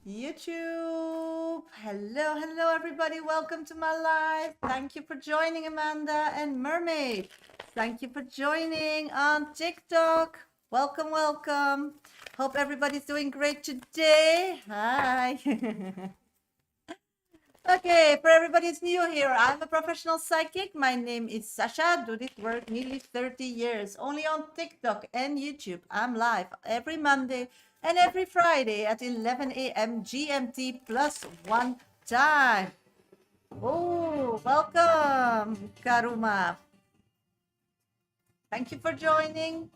YouTube. Hello, everybody. Welcome to my live. Thank you for joining, Amanda and Mermaid. Thank you for joining on TikTok. Welcome. Hope everybody's doing great today. Hi. Okay, for everybody who's new here, I'm a professional psychic. My name is Shasha. Do this work nearly 30 years, only on TikTok and YouTube. I'm live every Monday and every Friday at 11 a.m. GMT plus one time. Oh, welcome, Karuma. Thank you for joining.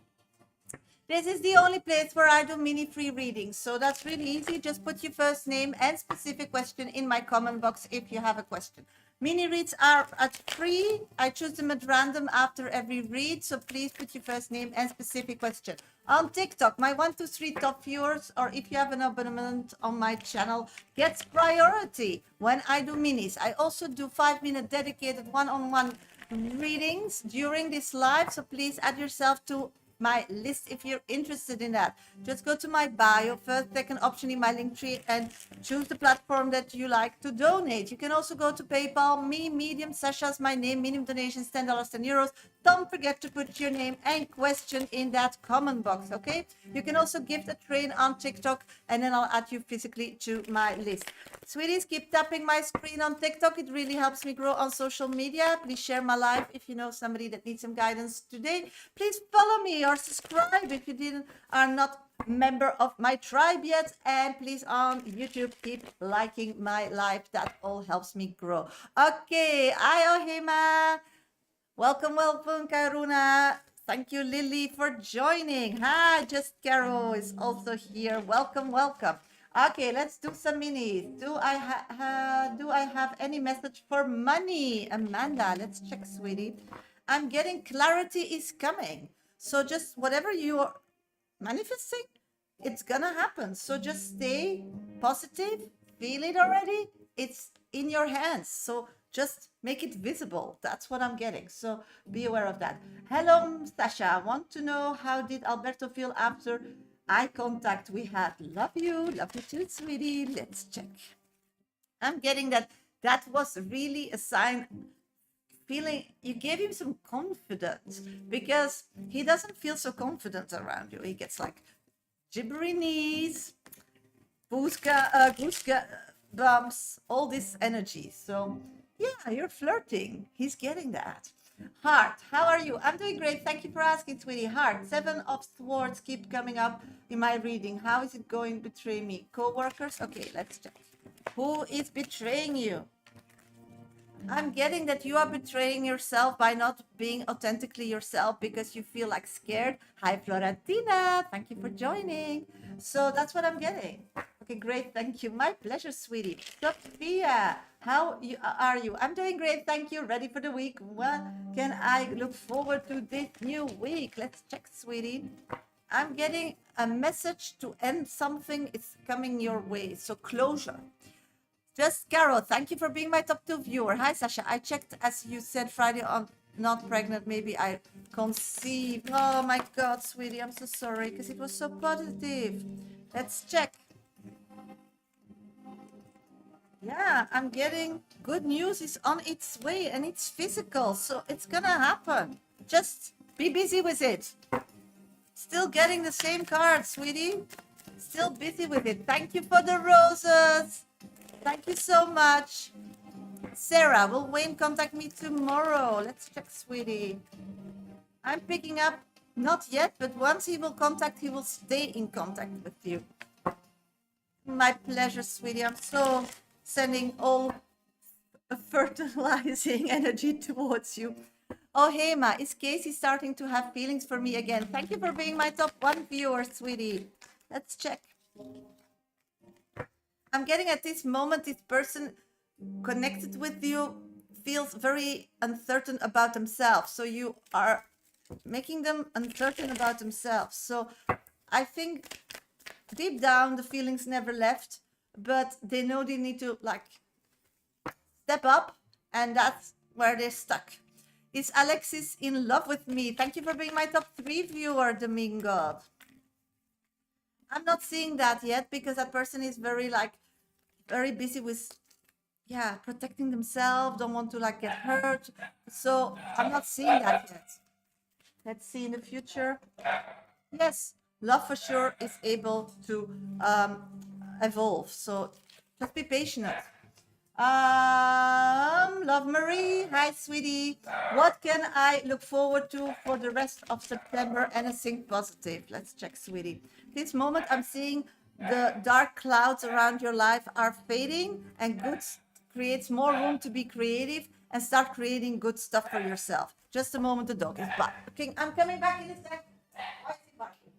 This is the only place where I do mini free readings. So that's really easy. Just put your first name and specific question in my comment box if you have a question. Mini reads are at free. I choose them at random after every read. So please put your first name and specific question. On TikTok, my 1, 2, 3 top viewers, or if you have an abonnement on my channel, gets priority when I do minis. I also do 5-minute dedicated one-on-one readings during this live. So please add yourself to my list if you're interested in that. Just go to my bio, first second option in my link tree, and choose the platform that you like to donate. You can also go to PayPal, Medium, Sasha's my name, minimum donations $10, 10 euros. Don't forget to put your name and question in that comment box, okay? You can also gift a train on TikTok, and then I'll add you physically to my list. Sweeties, keep tapping my screen on TikTok. It really helps me grow on social media. Please share my live if you know somebody that needs some guidance today. Please follow me or subscribe if you are not member of my tribe yet, and please on YouTube keep liking my live. That all helps me grow. Okay, Ayohima. Welcome, Karuna. Thank you, Lily, for joining. Hi, Just Caro is also here. Welcome. Okay, let's do some minis. Do I have any message for money? Amanda, let's check, sweetie. I'm getting clarity is coming. So just whatever you are manifesting, it's gonna happen. So just stay positive, feel it already. It's in your hands. So just make it visible. That's what I'm getting. So be aware of that. Hello, Sasha. I want to know, how did Alberto feel after eye contact we had? Love you too, sweetie. Let's check. I'm getting that was really a sign, feeling you gave him some confidence, because he doesn't feel so confident around you. He gets like gibbery knees, gooska bumps, all this energy. So yeah, you're flirting. He's getting that. Heart, how are you? I'm doing great. Thank you for asking, sweetie. Heart, 7 of Swords keep coming up in my reading. How is it going? Betray me. Co-workers? Okay, let's check. Who is betraying you? I'm getting that you are betraying yourself by not being authentically yourself because you feel like scared. Hi, Florentina. Thank you for joining. So that's what I'm getting. Okay, great. Thank you. My pleasure, sweetie. Sophia, are you? I'm doing great. Thank you. Ready for the week. What can I look forward to this new week? Let's check, sweetie. I'm getting a message to end something. It's coming your way. So closure. Just Carol, thank you for being my top 2 viewer. Hi, Sasha. I checked, as you said, Friday on not pregnant. Maybe I conceived. Oh my God, sweetie, I'm so sorry because it was so positive. Let's check. Yeah, I'm getting good news is on its way and it's physical. So it's going to happen. Just be busy with it. Still getting the same card, sweetie. Still busy with it. Thank you for the roses. Thank you so much. Sarah, will Wayne contact me tomorrow? Let's check, sweetie. I'm picking up, not yet, but once he will contact, he will stay in contact with you. My pleasure, sweetie. I'm so sending all fertilizing energy towards you. Oh, Hema, is Casey starting to have feelings for me again? Thank you for being my top 1 viewer, sweetie. Let's check. I'm getting at this moment, this person connected with you feels very uncertain about themselves. So you are making them uncertain about themselves. So I think deep down, the feelings never left, but they know they need to like step up, and that's where they're stuck. Is Alexis in love with me? Thank you for being my top 3 viewer, Domingo. I'm not seeing that yet because that person is very like very busy with protecting themselves, don't want to like get hurt. So I'm not seeing that yet. Let's see in the future. Yes, love for sure is able to evolve. So just be patient. Love Marie. Hi, sweetie. What can I look forward to for the rest of September? Anything positive? Let's check, sweetie. This moment, I'm seeing the dark clouds around your life are fading, and good creates more room to be creative and start creating good stuff for yourself. Just a moment, the dog is back. Okay, I'm coming back in a sec. Why is he barking?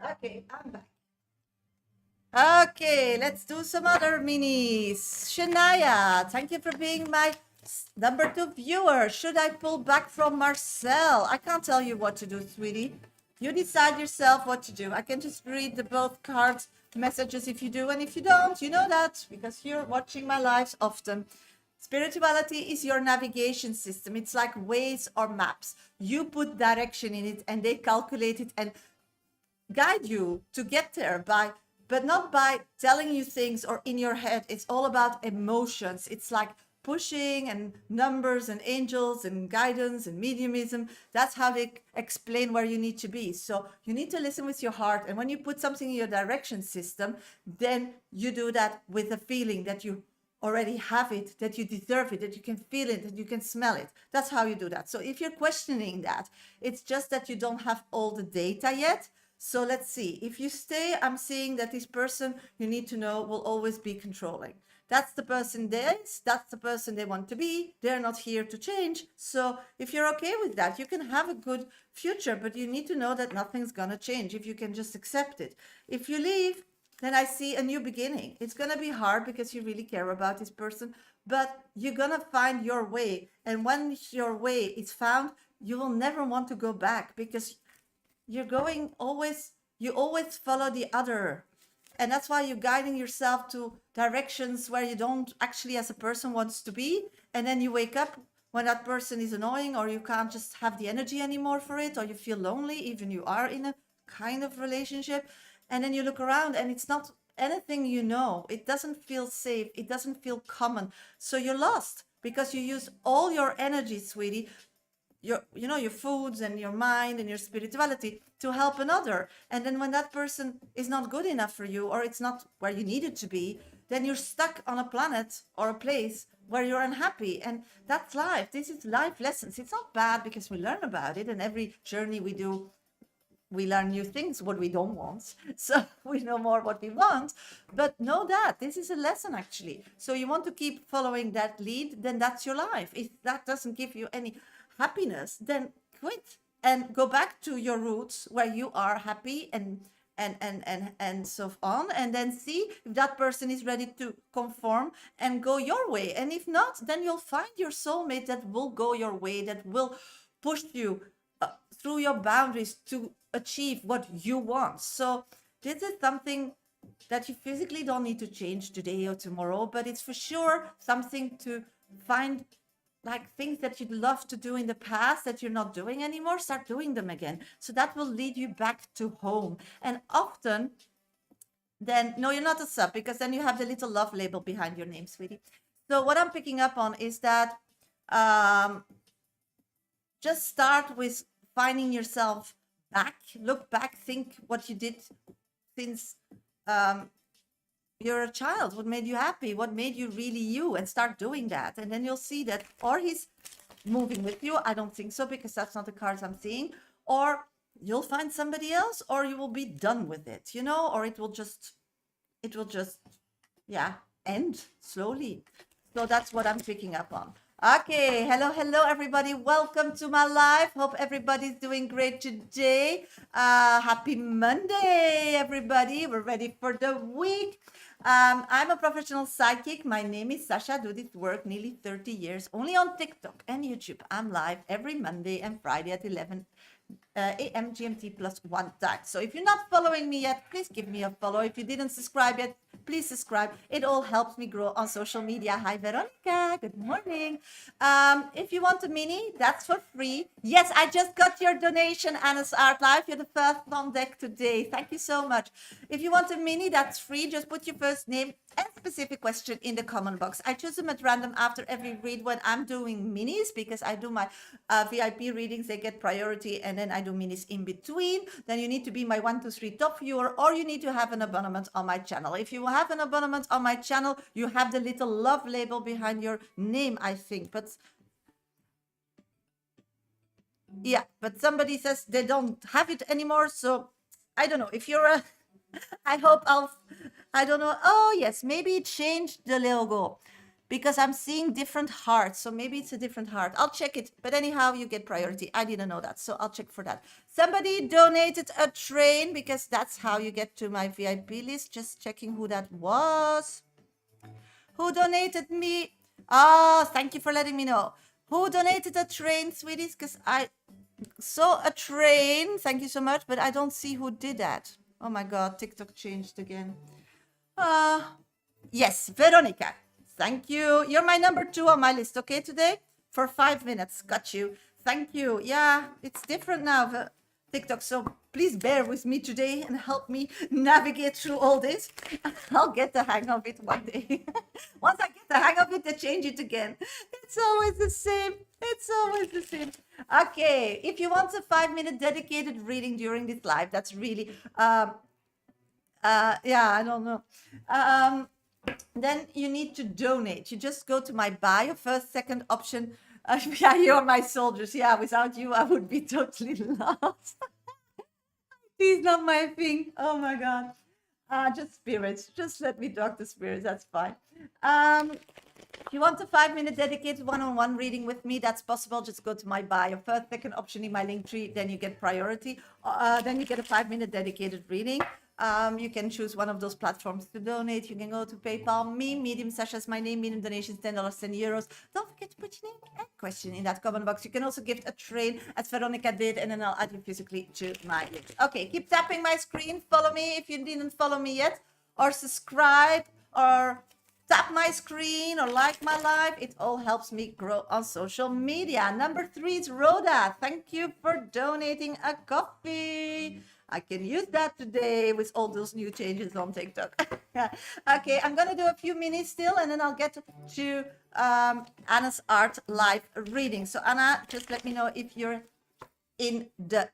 Okay, I'm back. Okay, let's do some other minis. Shania, thank you for being my number 2 viewer. Should I pull back from Marcel? I can't tell you what to do, sweetie. You decide yourself what to do. I can just read the both cards messages if you do, and if you don't, you know that because you're watching my lives often. Spirituality is your navigation system. It's like ways or maps. You put direction in it and they calculate it and guide you to get there but not by telling you things or in your head. It's all about emotions. It's like pushing and numbers and angels and guidance and mediumism. That's how they explain where you need to be. So you need to listen with your heart, and when you put something in your direction system, then you do that with a feeling that you already have it, that you deserve it, that you can feel it, that you can smell it. That's how you do that. So if you're questioning that, it's just that you don't have all the data yet. So let's see. If you stay, I'm seeing that this person you need to know will always be controlling. That's the person they is. That's the person they want to be. They're not here to change. So if you're okay with that, you can have a good future, but you need to know that nothing's going to change if you can just accept it. If you leave, then I see a new beginning. It's going to be hard because you really care about this person, but you're going to find your way. And when your way is found, you will never want to go back because you always follow the other, and that's why you're guiding yourself to directions where you don't actually as a person wants to be, and then you wake up when that person is annoying, or you can't just have the energy anymore for it, or you feel lonely even you are in a kind of relationship, and then you look around and it's not anything, it doesn't feel safe, it doesn't feel common, so you're lost because you use all your energy, sweetie, your foods and your mind and your spirituality to help another, and then when that person is not good enough for you, or it's not where you need it to be, then you're stuck on a planet or a place where you're unhappy. And that's life. This is life lessons. It's not bad because we learn about it, and every journey we do, we learn new things, what we don't want. So we know more what we want, but know that this is a lesson actually. So you want to keep following that lead, then that's your life. If that doesn't give you any happiness, then quit and go back to your roots where you are happy and so on, and then see if that person is ready to conform and go your way. And if not, then you'll find your soulmate that will go your way, that will push you through your boundaries to achieve what you want. So this is something that you physically don't need to change today or tomorrow, but it's for sure something to find, like things that you'd love to do in the past that you're not doing anymore, start doing them again. So that will lead you back to home. And often then, no, you're not a sub, because then you have the little love label behind your name, sweetie. So what I'm picking up on is that just start with finding yourself back, look back, think what you did since you're a child, what made you happy, what made you really you, and start doing that. And then you'll see that, or he's moving with you. I don't think so, because that's not the cards I'm seeing. Or you'll find somebody else, or you will be done with it, or it will just, yeah, end slowly. So that's what I'm picking up on. Okay, hello everybody. Welcome to my live. Hope everybody's doing great today. Happy Monday, everybody. We're ready for the week. I'm a professional psychic. My name is Shasha. Do this work nearly 30 years, only on TikTok and YouTube. I'm live every Monday and Friday at 11 a.m. GMT plus one time. So if you're not following me yet, please give me a follow. If you didn't subscribe yet, please subscribe. It all helps me grow on social media. Hi, Veronica. Good morning. If you want a mini, that's for free. Yes, I just got your donation, Anna's Art Life. You're the first on deck today. Thank you so much. If you want a mini, that's free. Just put your first name and specific question in the comment box. I choose them at random after every read when I'm doing minis, because I do my VIP readings. They get priority, and then I do minis in between. Then you need to be my 1, 2, 3 top viewer, or you need to have an abonnement on my channel. If you have an abonnement on my channel, you have the little love label behind your name, I think. But yeah, but somebody says they don't have it anymore. So I don't know if you're a I hope I don't know. Oh, yes, maybe it changed the logo because I'm seeing different hearts. So maybe it's a different heart. I'll check it. But anyhow, you get priority. I didn't know that. So I'll check for that. Somebody donated a train because that's how you get to my VIP list. Just checking who that was. Who donated me? Oh, thank you for letting me know. Who donated a train, sweeties? Because I saw a train. Thank you so much. But I don't see who did that. Oh my God, TikTok changed again. Yes, Veronica. Thank you. You're my number 2 on my list, okay, today? For 5 minutes. Got you. Thank you. Yeah, it's different now, TikTok. So please bear with me today and help me navigate through all this. I'll get the hang of it one day. Once I get the hang of it, they change it again. It's always the same. It's always the same. Okay, if you want a 5-minute dedicated reading during this live, that's really yeah, I don't know. Then you need to donate. You just go to my bio, first, second option. Yeah, you're my soldiers. Yeah, without you, I would be totally lost. He's not my thing. Oh my God. Just spirits. Just let me talk to spirits. That's fine. If you want a 5-minute dedicated one-on-one reading with me, that's possible. Just go to my bio, first, second option in my link tree. Then you get priority. Then you get a 5-minute dedicated reading. You can choose one of those platforms to donate. You can go to PayPal, me, Medium Sasha's my name, medium donations, $10, 10 euros. Don't forget to put your name and question in that comment box. You can also gift a train, as Veronica did, and then I'll add you physically to my list. Okay, keep tapping my screen. Follow me if you didn't follow me yet, or subscribe, or tap my screen, or like my live. It all helps me grow on social media. Number 3 is Rhoda. Thank you for donating a coffee. I can use that today with all those new changes on TikTok. Okay, I'm gonna do a few minis still, and then I'll get to Anna's Art live reading. So Anna, just let me know if you're in the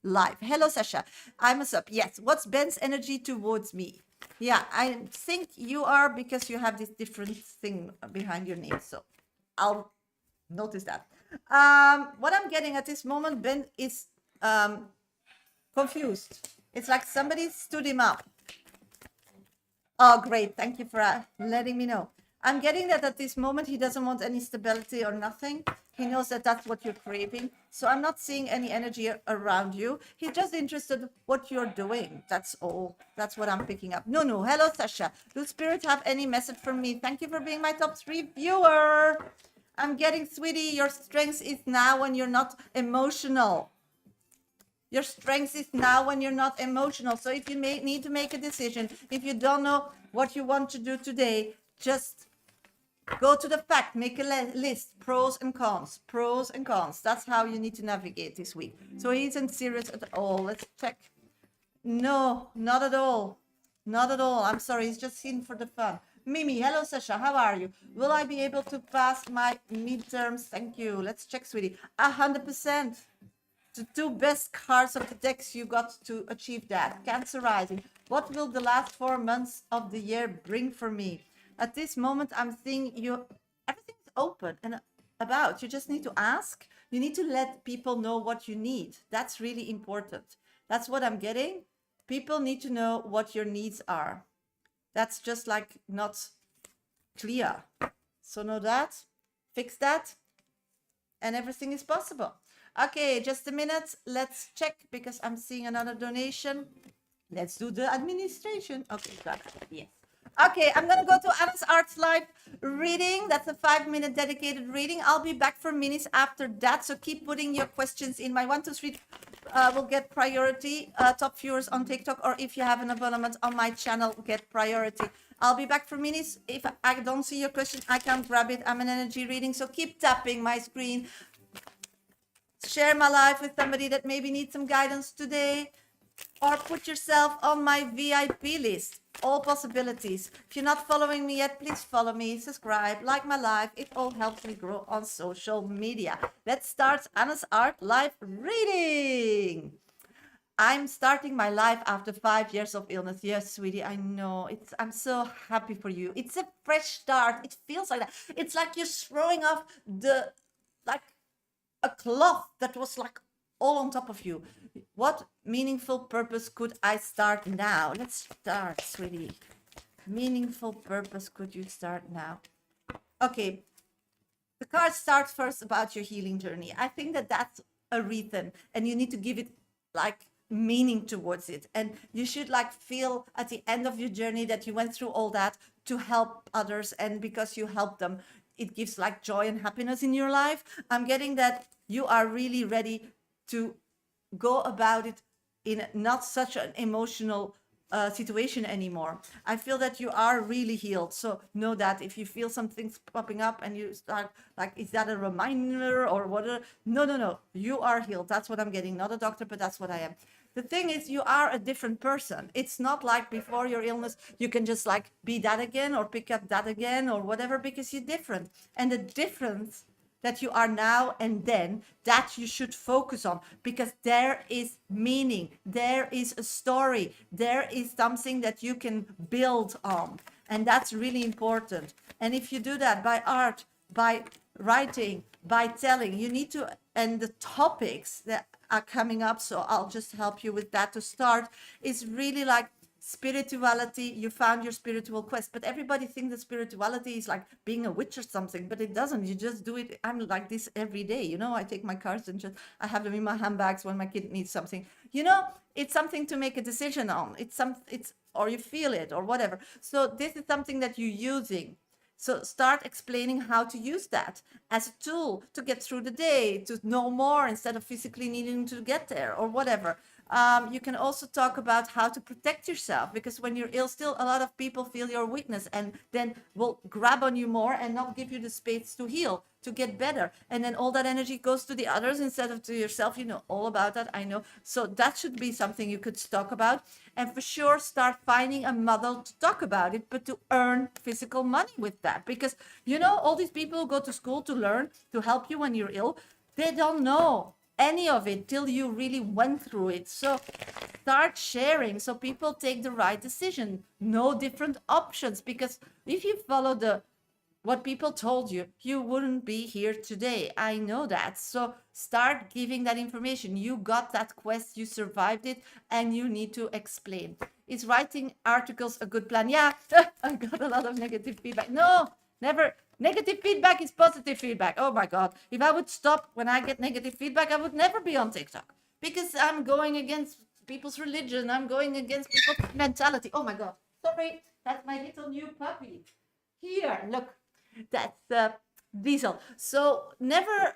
live. Hello, Sasha. I'm a sub. Yes. What's Ben's energy towards me? Yeah, I think you are, because you have this different thing behind your name. So I'll notice that. What I'm getting at this moment, Ben is confused. It's like somebody stood him up. Oh, great. Thank you for letting me know. I'm getting that at this moment, he doesn't want any stability or nothing. He knows that that's what you're craving. So I'm not seeing any energy around you. He's just interested in what you're doing. That's all. That's what I'm picking up. No. Hello, Sasha. Do Spirit have any message for me? Thank you for being my top 3 viewer. I'm getting, sweetie, your strength is now when you're not emotional. Your strength is now when you're not emotional. So if you need to make a decision, if you don't know what you want to do today, just go to the fact, make a list, pros and cons, pros and cons. That's how you need to navigate this week. So he isn't serious at all. Let's check. No, not at all. Not at all. I'm sorry. He's just in for the fun. Mimi, hello, Sasha. How are you? Will I be able to pass my midterms? Thank you. Let's check, sweetie. 100%. The 2 best cards of the decks, you got to achieve that. Cancer rising. What will the last 4 months of the year bring for me? At this moment, I'm seeing everything's open and about. You just need to ask. You need to let people know what you need. That's really important. That's what I'm getting. People need to know what your needs are. That's just like not clear. So know that. fix that, and everything is possible. Okay, just a minute. Let's check because I'm seeing another donation. Let's do the administration. Okay, got it. Yes. Okay, I'm gonna go to Anna's Arts Live reading. That's a 5-minute dedicated reading. I'll be back for minutes after that. So keep putting your questions in. My 1, 2, 3 will get priority. Top viewers on TikTok, or if you have an abonnement on my channel, get priority. I'll be back for minutes. If I don't see your question, I can't grab it. I'm an energy reading, so keep tapping my screen. Share my life with somebody that maybe needs some guidance today, or put yourself on my VIP list. All possibilities. If you're not following me yet, please follow me, subscribe, like my life. It all helps me grow on social media. Let's start Anna's Art Live reading. I'm starting my life after 5 years of illness. Yes, sweetie, I know. I'm so happy for you. It's a fresh start. It feels like that. It's like you're throwing off like a cloth that was like all on top of you. What meaningful purpose could I start now? Let's start, sweetie. Meaningful purpose could you start now? Okay. The card starts first about your healing journey. I think that that's a reason, and you need to give it like meaning towards it, and you should like feel at the end of your journey that you went through all that to help others, and because you help them, it gives like joy and happiness in your life. I'm getting that you are really ready to go about it in not such an emotional situation anymore. I feel that you are really healed. So know that if you feel something's popping up and you start like, is that a reminder or what? No. You are healed. That's what I'm getting. Not a doctor, but that's what I am. The thing is, you are a different person. It's not like before your illness, you can just like be that again or pick up that again or whatever, because you're different. And the difference that you are now and then, that you should focus on, because there is meaning, there is a story, there is something that you can build on. And that's really important. And if you do that by art, by writing, by telling, you need to, and the topics that are coming up, so I'll just help you with that to start, is really like spirituality. You found your spiritual quest, but everybody thinks that spirituality is like being a witch or something, but it doesn't. You just do it. I'm like this every day, you know. I take my cards and just I have them in my handbags when my kid needs something, you know. It's something to make a decision on. It's or you feel it or whatever. So this is something that you're using. So start explaining how to use that as a tool to get through the day, to know more instead of physically needing to get there or whatever. You can also talk about how to protect yourself, because when you're ill, still a lot of people feel your weakness and then will grab on you more and not give you the space to heal, to get better. And then all that energy goes to the others instead of to yourself. You know all about that, I know. So that should be something you could talk about. And for sure, start finding a model to talk about it, but to earn physical money with that. Because, you know, all these people go to school to learn, to help you when you're ill. They don't know any of it till you really went through it. So start sharing so people take the right decision. Know different options, because if you follow what people told you, you wouldn't be here today. I know that. So start giving that information. You got that quest, you survived it, and you need to explain. Is writing articles a good plan? Yeah, I got a lot of negative feedback. No, never. Negative feedback is positive feedback. Oh my God. If I would stop when I get negative feedback, I would never be on TikTok, because I'm going against people's religion. I'm going against people's mentality. Oh my God. Sorry, that's my little new puppy. Here, look, that's Diesel. So never,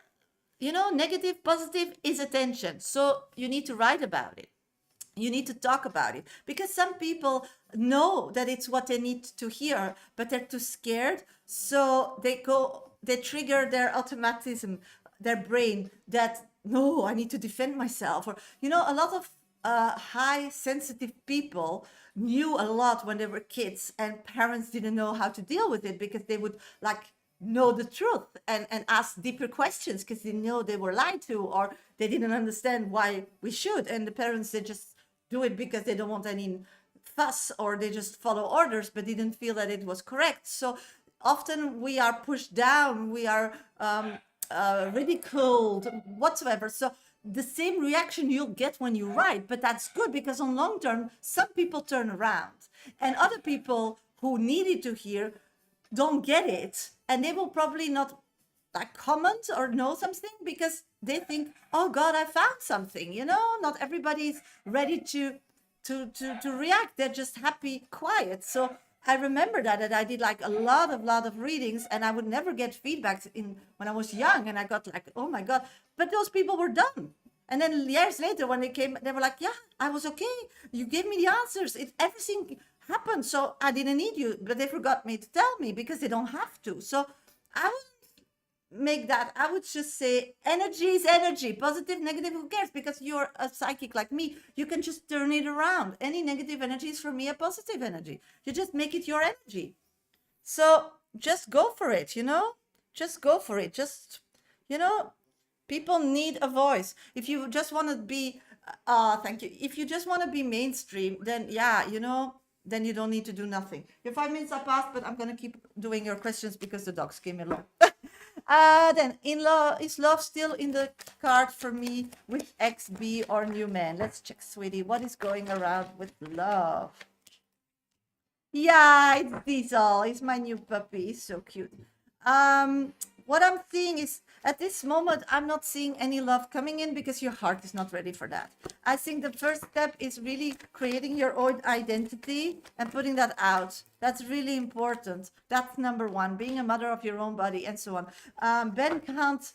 you know, negative, positive is attention. So you need to write about it. You need to talk about it, because some people know that it's what they need to hear, but they're too scared. So they trigger their automatism, their brain, that no, I need to defend myself. Or, you know, a lot of high sensitive people knew a lot when they were kids, and parents didn't know how to deal with it, because they would like know the truth and ask deeper questions, because they know they were lied to, or they didn't understand why we should. And the parents, they just do it because they don't want any fuss, or they just follow orders, but didn't feel that it was correct. So often we are pushed down, we are ridiculed, whatsoever. So the same reaction you'll get when you write, but that's good, because on long term, some people turn around, and other people who needed to hear don't get it, and they will probably not like comment or know something because they think, oh God, I found something. Not everybody's ready to react. They're just happy, quiet. So I remember that I did like a lot of readings, and I would never get feedbacks in when I was young, and I got like, oh my God. But those people were done. And then years later, when they came, they were like, yeah, I was okay. You gave me the answers. Everything happened. So I didn't need you, but they forgot me to tell me because they don't have to. So I would make that, I would just say energy is energy, positive, negative, who cares? Because you're a psychic like me, you can just turn it around. Any negative energy is for me a positive energy. You just make it your energy. So just go for it, just go for it. Just, people need a voice. If you just want to be, thank you. If you just want to be mainstream, then yeah, then you don't need to do nothing. Your 5 minutes are past, but I'm going to keep doing your questions because the dogs came along. Then is love still in the card for me with XB or new man? Let's check, sweetie. What is going around with love? Yeah, it's Diesel. It's my new puppy. He's so cute. What I'm seeing is at this moment, I'm not seeing any love coming in because your heart is not ready for that. I think the first step is really creating your own identity and putting that out. That's really important. That's number one, being a mother of your own body and so on. Ben can't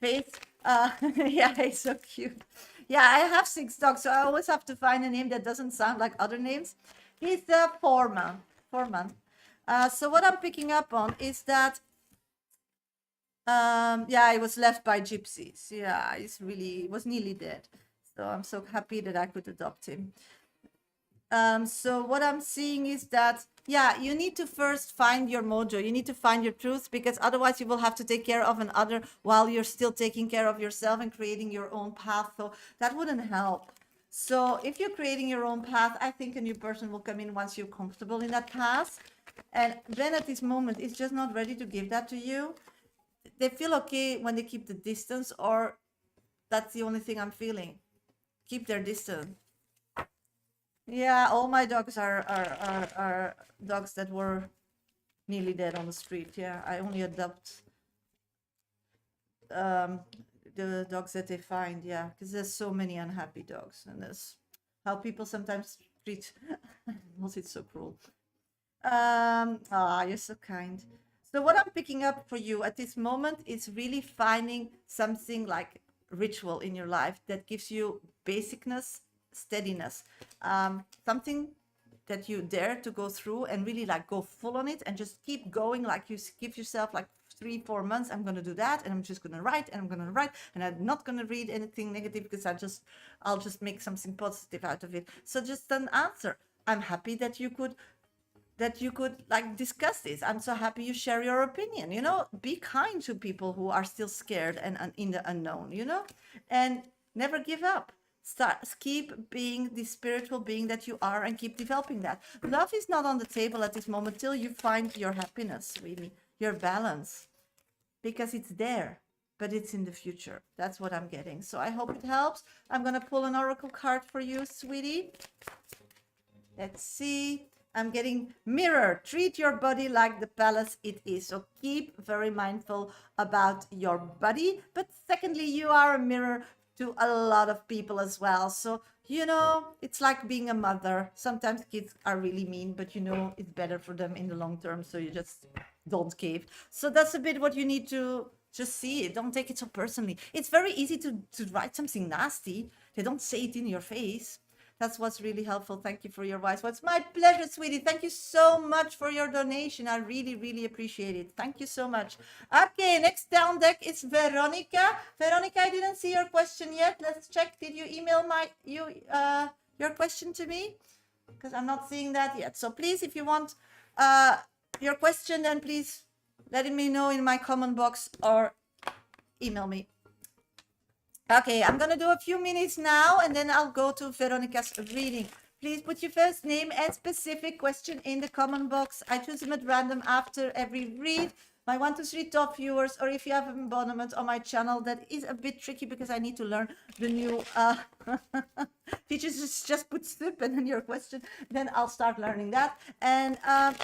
face, yeah, he's so cute. Yeah, I have 6 dogs, so I always have to find a name that doesn't sound like other names. He's the foreman. So what I'm picking up on is that yeah, he was left by gypsies. Yeah, he was nearly dead. So I'm so happy that I could adopt him. So what I'm seeing is that, yeah, you need to first find your mojo. You need to find your truth, because otherwise you will have to take care of another while you're still taking care of yourself and creating your own path. So that wouldn't help. So if you're creating your own path, I think a new person will come in once you're comfortable in that path. And then at this moment, it's just not ready to give that to you. They feel okay when they keep the distance, or that's the only thing I'm feeling. Keep their distance. Yeah, all my dogs are dogs that were nearly dead on the street. Yeah, I only adopt the dogs that they find. Yeah, because there's so many unhappy dogs, and there's how people sometimes treat animals. It's so cruel. You're so kind. So what I'm picking up for you at this moment is really finding something like ritual in your life that gives you basicness, steadiness, something that you dare to go through and really like go full on it and just keep going. Like you give yourself like 3-4 months, I'm going to do that, and I'm just going to write, and I'm going to write, and I'm not going to read anything negative because I'll just make something positive out of it. So just an answer. I'm happy that you could like discuss this. I'm so happy you share your opinion. Be kind to people who are still scared and in the unknown, and never give up. Keep being the spiritual being that you are, and keep developing that. Love is not on the table at this moment till you find your happiness, really, your balance, because it's there, but it's in the future. That's what I'm getting. So I hope it helps. I'm going to pull an oracle card for you, sweetie. Let's see. I'm getting mirror. Treat your body like the palace it is. So keep very mindful about your body. But secondly, you are a mirror to a lot of people as well. So, it's like being a mother. Sometimes kids are really mean, but it's better for them in the long term. So you just don't cave. So that's a bit what you need to just see it. Don't take it so personally. It's very easy to write something nasty. They don't say it in your face. That's what's really helpful. Thank you for your wise words. My pleasure, sweetie. Thank you so much for your donation. I really, really appreciate it. Thank you so much. Okay, next down deck is Veronica. Veronica, I didn't see your question yet. Let's check. Did you email your question to me? Because I'm not seeing that yet. So please, if you want your question, then please let me know in my comment box or email me. Okay, I'm going to do a few minutes now, and then I'll go to Veronica's reading. Please put your first name and specific question in the comment box. I choose them at random after every read. My 1, 2, 3 top viewers, or if you have an abonnement on my channel, that is a bit tricky because I need to learn the new teachers just put soup and then your question, then I'll start learning that. And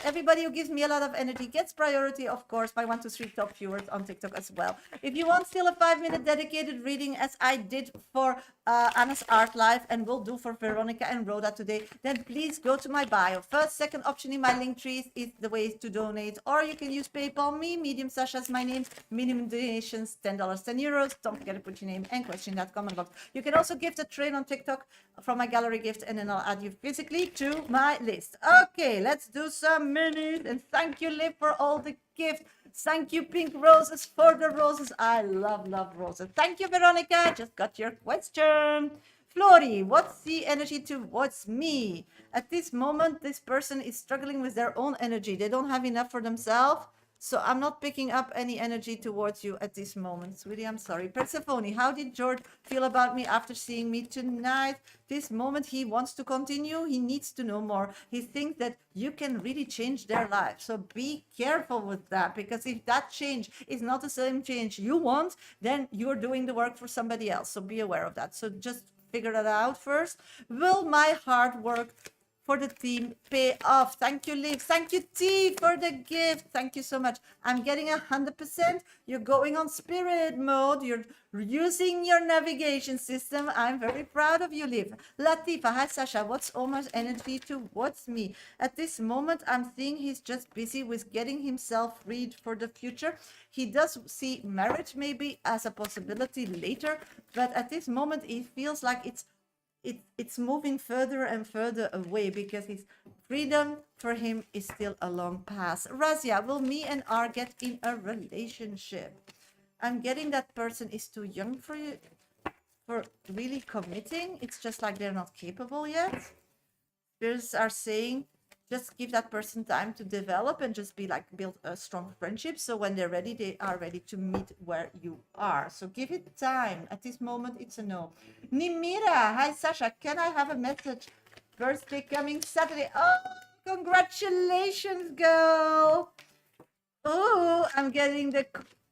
everybody who gives me a lot of energy gets priority, of course, by 1 to 3 top viewers on TikTok as well. If you want still a 5-minute dedicated reading, as I did for Anna's Art Life and will do for Veronica and Rhoda today, then please go to my bio. First, second option in my link trees is the way to donate, or you can use PayPal me, Medium Shasha is my name, minimum donations $10, €10. Don't forget to put your name and question in that comment box. You can also gift a train on TikTok from my gallery gift, and then I'll add you physically to my list. Okay, let's do some minutes, and thank you, Liv, for all the gift. Thank you, Pink Roses, for the roses. I love roses. Thank you, Veronica. Just got your question. Flori, what's the energy towards me? At this moment, this person is struggling with their own energy. They don't have enough for themselves. So I'm not picking up any energy towards you at this moment, sweetie. I'm sorry. Persephone, how did George feel about me after seeing me tonight? This moment, he wants to continue. He needs to know more. He thinks that you can really change their life. So be careful with that, because if that change is not the same change you want, then you're doing the work for somebody else. So be aware of that. So just figure that out first. Will my hard work for the team pay off? Thank you, Liv. Thank you, T, for the gift. Thank you so much. I'm getting 100%. You're going on spirit mode. You're using your navigation system. I'm very proud of you, Liv. Latifa, hi, Sasha. What's Omar's energy towards me? At this moment, I'm seeing he's just busy with getting himself freed for the future. He does see marriage maybe as a possibility later, but at this moment, it feels like it's moving further and further away, because his freedom for him is still a long path. Razia, will me and R get in a relationship? I'm getting that person is too young for you, for really committing. It's just like they're not capable yet. Spirits are saying just give that person time to develop and just be like build a strong friendship. So when they're ready, they are ready to meet where you are. So give it time. At this moment, it's a no. Nimira, hi Sasha, can I have a message? Birthday coming Saturday. Oh, congratulations, girl. Oh, I'm getting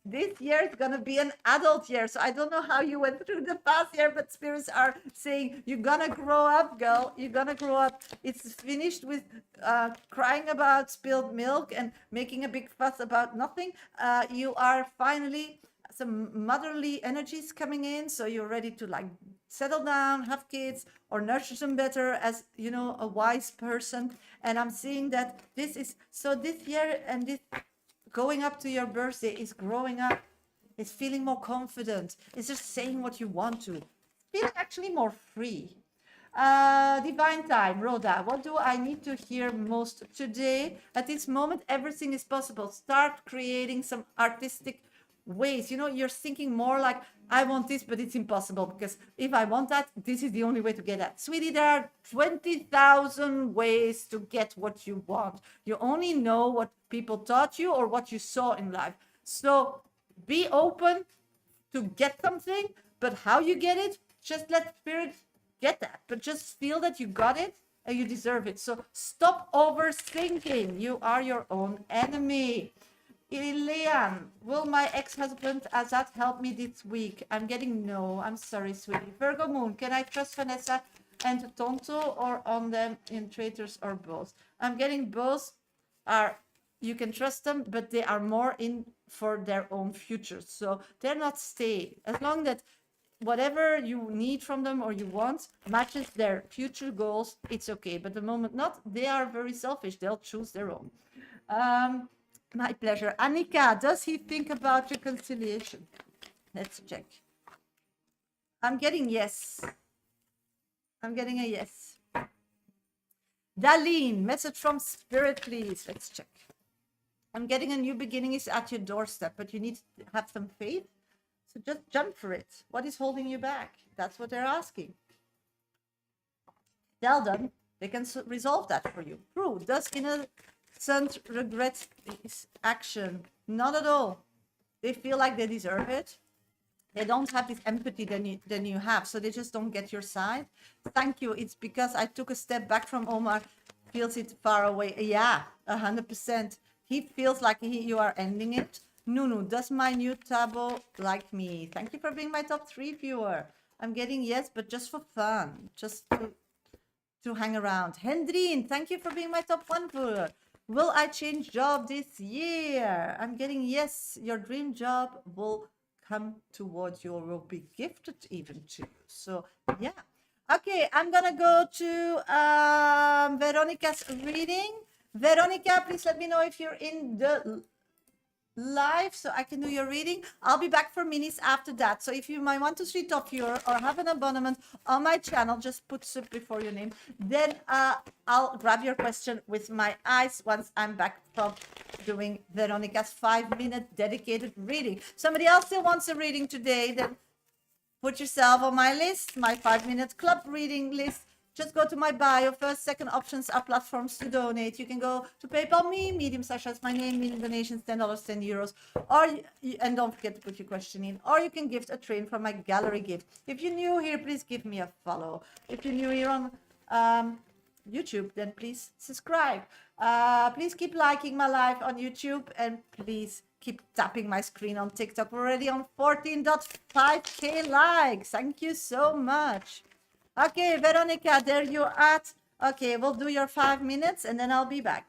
this year is gonna be an adult year. So I don't know how you went through the past year, but spirits are saying you're gonna grow up, girl. You're gonna grow up. It's finished with crying about spilled milk and making a big fuss about nothing. You are finally some motherly energies coming in, so you're ready to like settle down, have kids, or nurture them better as, you know, a wise person. And I'm seeing that this is so this year, and this going up to your birthday is growing up, is feeling more confident, is just saying what you want to, feeling actually more free. Divine time, Rhoda, what do I need to hear most today? At this moment, everything is possible. Start creating some artistic ways. You know, you're thinking more like, I want this, but it's impossible, because if I want that, this is the only way to get that. Sweetie, there are 20,000 ways to get what you want. You only know what people taught you or what you saw in life. So be open to get something, but how you get it, just let spirit get that. But just feel that you got it and you deserve it. So stop overthinking. You are your own enemy. Ilian, will my ex-husband Azad help me this week? I'm getting no. I'm sorry, sweetie. Virgo Moon, can I trust Vanessa and Tonto, or on them in traitors, or both? I'm getting both. You can trust them, but they are more in for their own future. So they're not stay. As long that whatever you need from them or you want matches their future goals, it's okay. But the moment not, they are very selfish. They'll choose their own. My pleasure. Annika, does he think about reconciliation? Let's check. I'm getting yes. I'm getting a yes. Darlene, message from spirit, please. Let's check. I'm getting a new beginning is at your doorstep, but you need to have some faith. So just jump for it. What is holding you back? That's what they're asking. Tell them they can resolve that for you. True. Does innocent regret his action? Not at all. They feel like they deserve it. They don't have this empathy than you have, so they just don't get your side. Thank you. It's because I took a step back from Omar. Feels it far away. Yeah, 100%. He feels like you are ending it. Nunu, does my new Tabo like me? Thank you for being my top 3 viewer. I'm getting yes, but just for fun, just to hang around. Hendrine, thank you for being my top one follower. Will I change job this year? I'm getting yes. Your dream job will come towards you or will be gifted even to you. So yeah. Okay, I'm gonna go to Veronica's reading. Veronica, please let me know if you're in the live so I can do your reading. I'll be back for minis after that. So if you might want to switch off your or have an abonnement on my channel, just put sub before your name. Then I'll grab your question with my eyes once I'm back from doing Veronica's 5-minute dedicated reading. Somebody else still wants a reading today, then put yourself on my list, my 5-minute club reading list. Just go to my bio. First, second options are platforms to donate. You can go to PayPal me, Medium Shasha is my name, Medium donations, $10, 10 euros. Or, and don't forget to put your question in. Or you can gift a train from my gallery gift. If you're new here, please give me a follow. If you're new here on YouTube, then please subscribe. Please keep liking my live on YouTube and please keep tapping my screen on TikTok. We're already on 14.5k likes. Thank you so much. Okay, Veronica, there you're at. Okay, we'll do your 5 minutes and then I'll be back.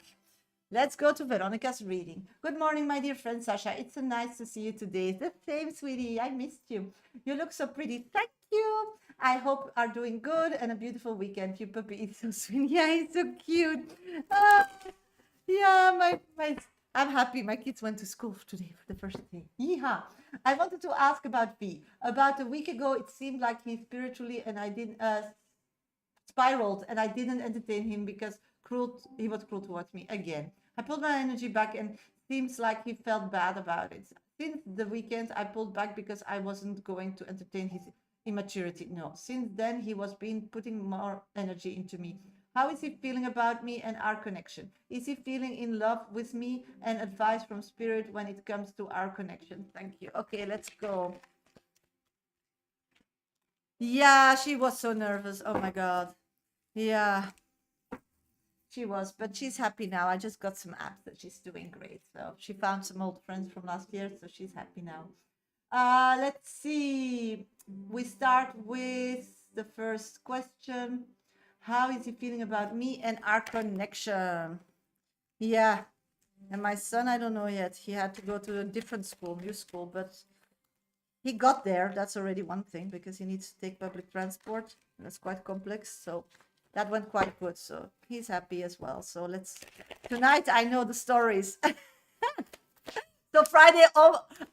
Let's go to Veronica's reading. Good morning, my dear friend Shasha. It's so nice to see you today. The same, sweetie. I missed you. You look so pretty. Thank you. I hope are doing good and a beautiful weekend. Your puppy is so sweet. Yeah, he's so cute. Yeah, I'm happy. My kids went to school today for the first day. Yeehaw. I wanted to ask about V. About a week ago, it seemed like he spiritually and I didn't spiraled and I didn't entertain him because he was cruel towards me again. I pulled my energy back and seems like he felt bad about it. Since the weekend, I pulled back because I wasn't going to entertain his immaturity. No, since then he was putting more energy into me. How is he feeling about me and our connection? Is he feeling in love with me? And advice from spirit when it comes to our connection. Thank you. Okay, let's go. Yeah, she was so nervous. Oh my God. Yeah, she was, but she's happy now. I just got some apps that she's doing great. So she found some old friends from last year, so she's happy now. Let's see. We start with the first question. How is he feeling about me and our connection? Yeah. And my son, I don't know yet. He had to go to a different school, new school, but he got there. That's already one thing because he needs to take public transport. That's quite complex. So that went quite good. So he's happy as well. So tonight I know the stories. So Friday,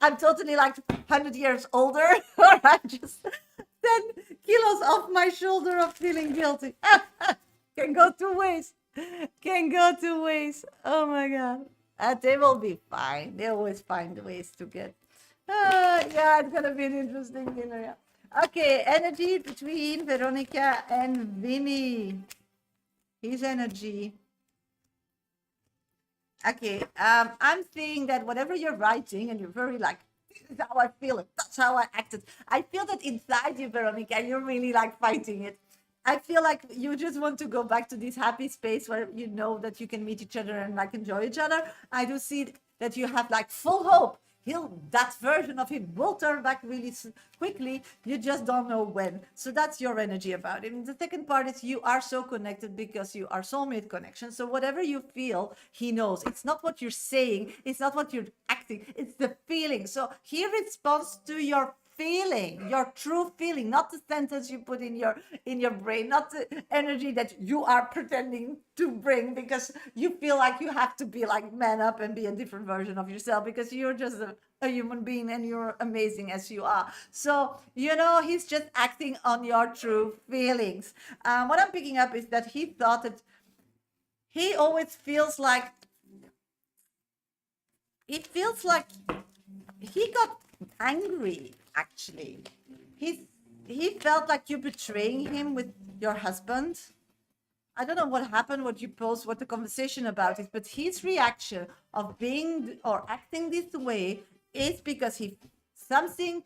I'm totally like 100 years older, or I'm just 10 kilos off my shoulder of feeling guilty. Can go two ways. Can go two ways. Oh my God. They will be fine. They always find ways to get. Yeah, it's gonna be an interesting dinner. Yeah. Okay, energy between Veronica and Vinny. His energy. Okay, I'm seeing that whatever you're writing, and you're very like, this is how I feel it. That's how I acted. I feel that inside you, Veronica, you're really like fighting it. I feel like you just want to go back to this happy space where you know that you can meet each other and like enjoy each other. I do see that you have like full hope. That version of him will turn back really quickly. You just don't know when. So that's your energy about it. And the second part is you are so connected because you are soulmate connection. So whatever you feel, he knows. It's not what you're saying. It's not what you're acting. It's the feeling. So he responds to your feeling, your true feeling, not the sentence you put in your brain, not the energy that you are pretending to bring because you feel like you have to be like man up and be a different version of yourself because you're just a human being and you're amazing as you are. So he's just acting on your true feelings. What I'm picking up is that he thought that he always feels like he got angry. Actually, he felt like you're betraying him with your husband. I don't know what happened, what you posed, what the conversation about is, but his reaction of being or acting this way is because something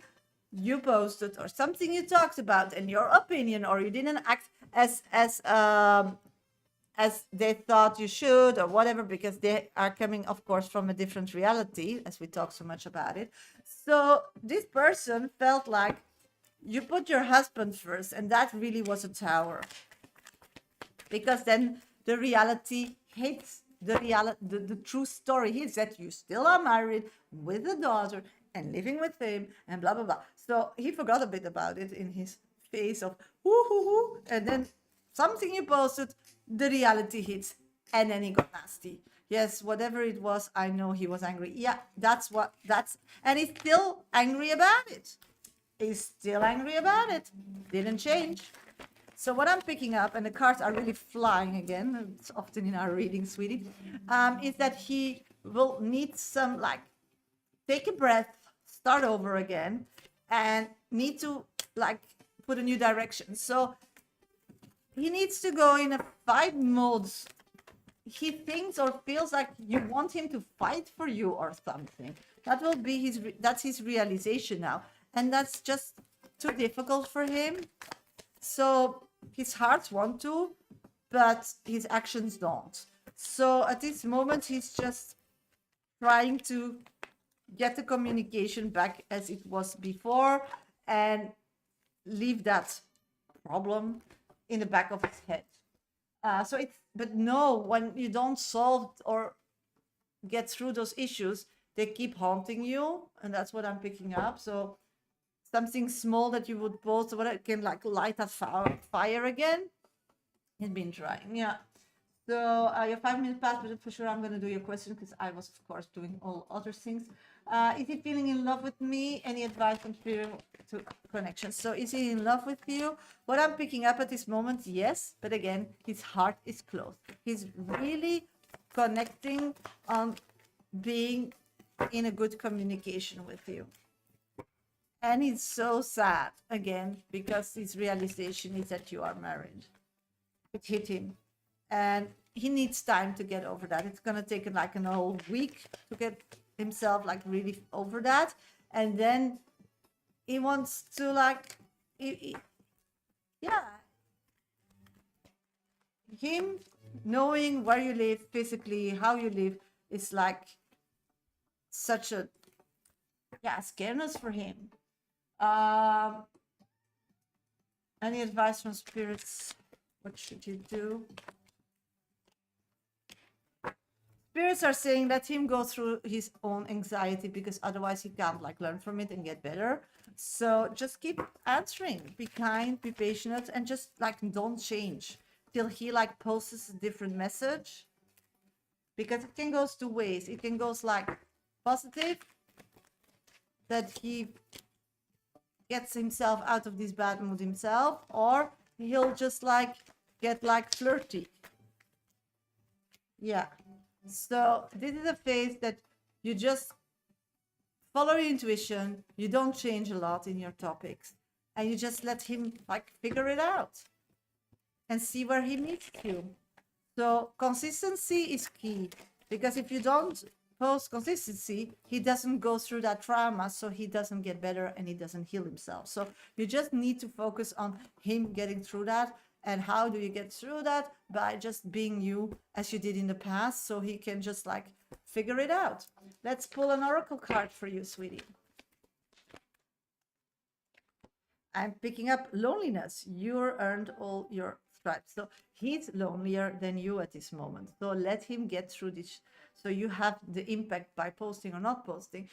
you posted or something you talked about in your opinion, or you didn't act as they thought you should or whatever, because they are coming, of course, from a different reality, as we talk so much about it. So this person felt like you put your husband first, and that really was a tower. Because then the reality hits, the true story hits that you still are married with a daughter and living with him and blah blah blah. So he forgot a bit about it in his face of whoo hoo hoo, and then something you posted, the reality hits, and then he got nasty. Yes, whatever it was, I know he was angry. Yeah, and he's still angry about it. He's still angry about it. Didn't change. So what I'm picking up, and the cards are really flying again, it's often in our reading, sweetie, is that he will need some, like, take a breath, start over again, and need to, like, put a new direction. So he needs to go in a fight mode. He thinks or feels like you want him to fight for you or something. That will be that's his realization now. And that's just too difficult for him. So his heart wants to, but his actions don't. So at this moment, he's just trying to get the communication back as it was before and leave that problem in the back of his head. But no, when you don't solve or get through those issues, they keep haunting you, and that's what I'm picking up. So something small that you would post, what can like light that fire again. It's been trying, yeah. So your 5 minutes passed, but for sure I'm going to do your question because I was, of course, doing all other things. Is he feeling in love with me? Any advice on spiritual connection? So is he in love with you? What I'm picking up at this moment, yes, but again, his heart is closed. He's really connecting on being in a good communication with you. And he's so sad again because his realization is that you are married. It hit him. And he needs time to get over that. It's going to take like an whole week to get himself like really over that. And then he wants to like, yeah, him knowing where you live physically, how you live, is like such a, scareness for him. Any advice from spirits? What should you do? Spirits are saying let him go through his own anxiety because otherwise he can't like learn from it and get better. So just keep answering, be kind, be patient, and just like don't change till he like posts a different message, because it can go two ways. It can go like positive, that he gets himself out of this bad mood himself, or he'll just like get like flirty. Yeah. So this is a phase that you just follow your intuition. You don't change a lot in your topics, and you just let him like figure it out and see where he meets you. So consistency is key, because if you don't post consistency, he doesn't go through that trauma, so he doesn't get better and he doesn't heal himself. So you just need to focus on him getting through that. And how do you get through that? By just being you as you did in the past, so he can just like figure it out. Let's pull an oracle card for you, sweetie. I'm picking up loneliness. You earned all your stripes. So he's lonelier than you at this moment. So let him get through this. So you have the impact by posting or not posting,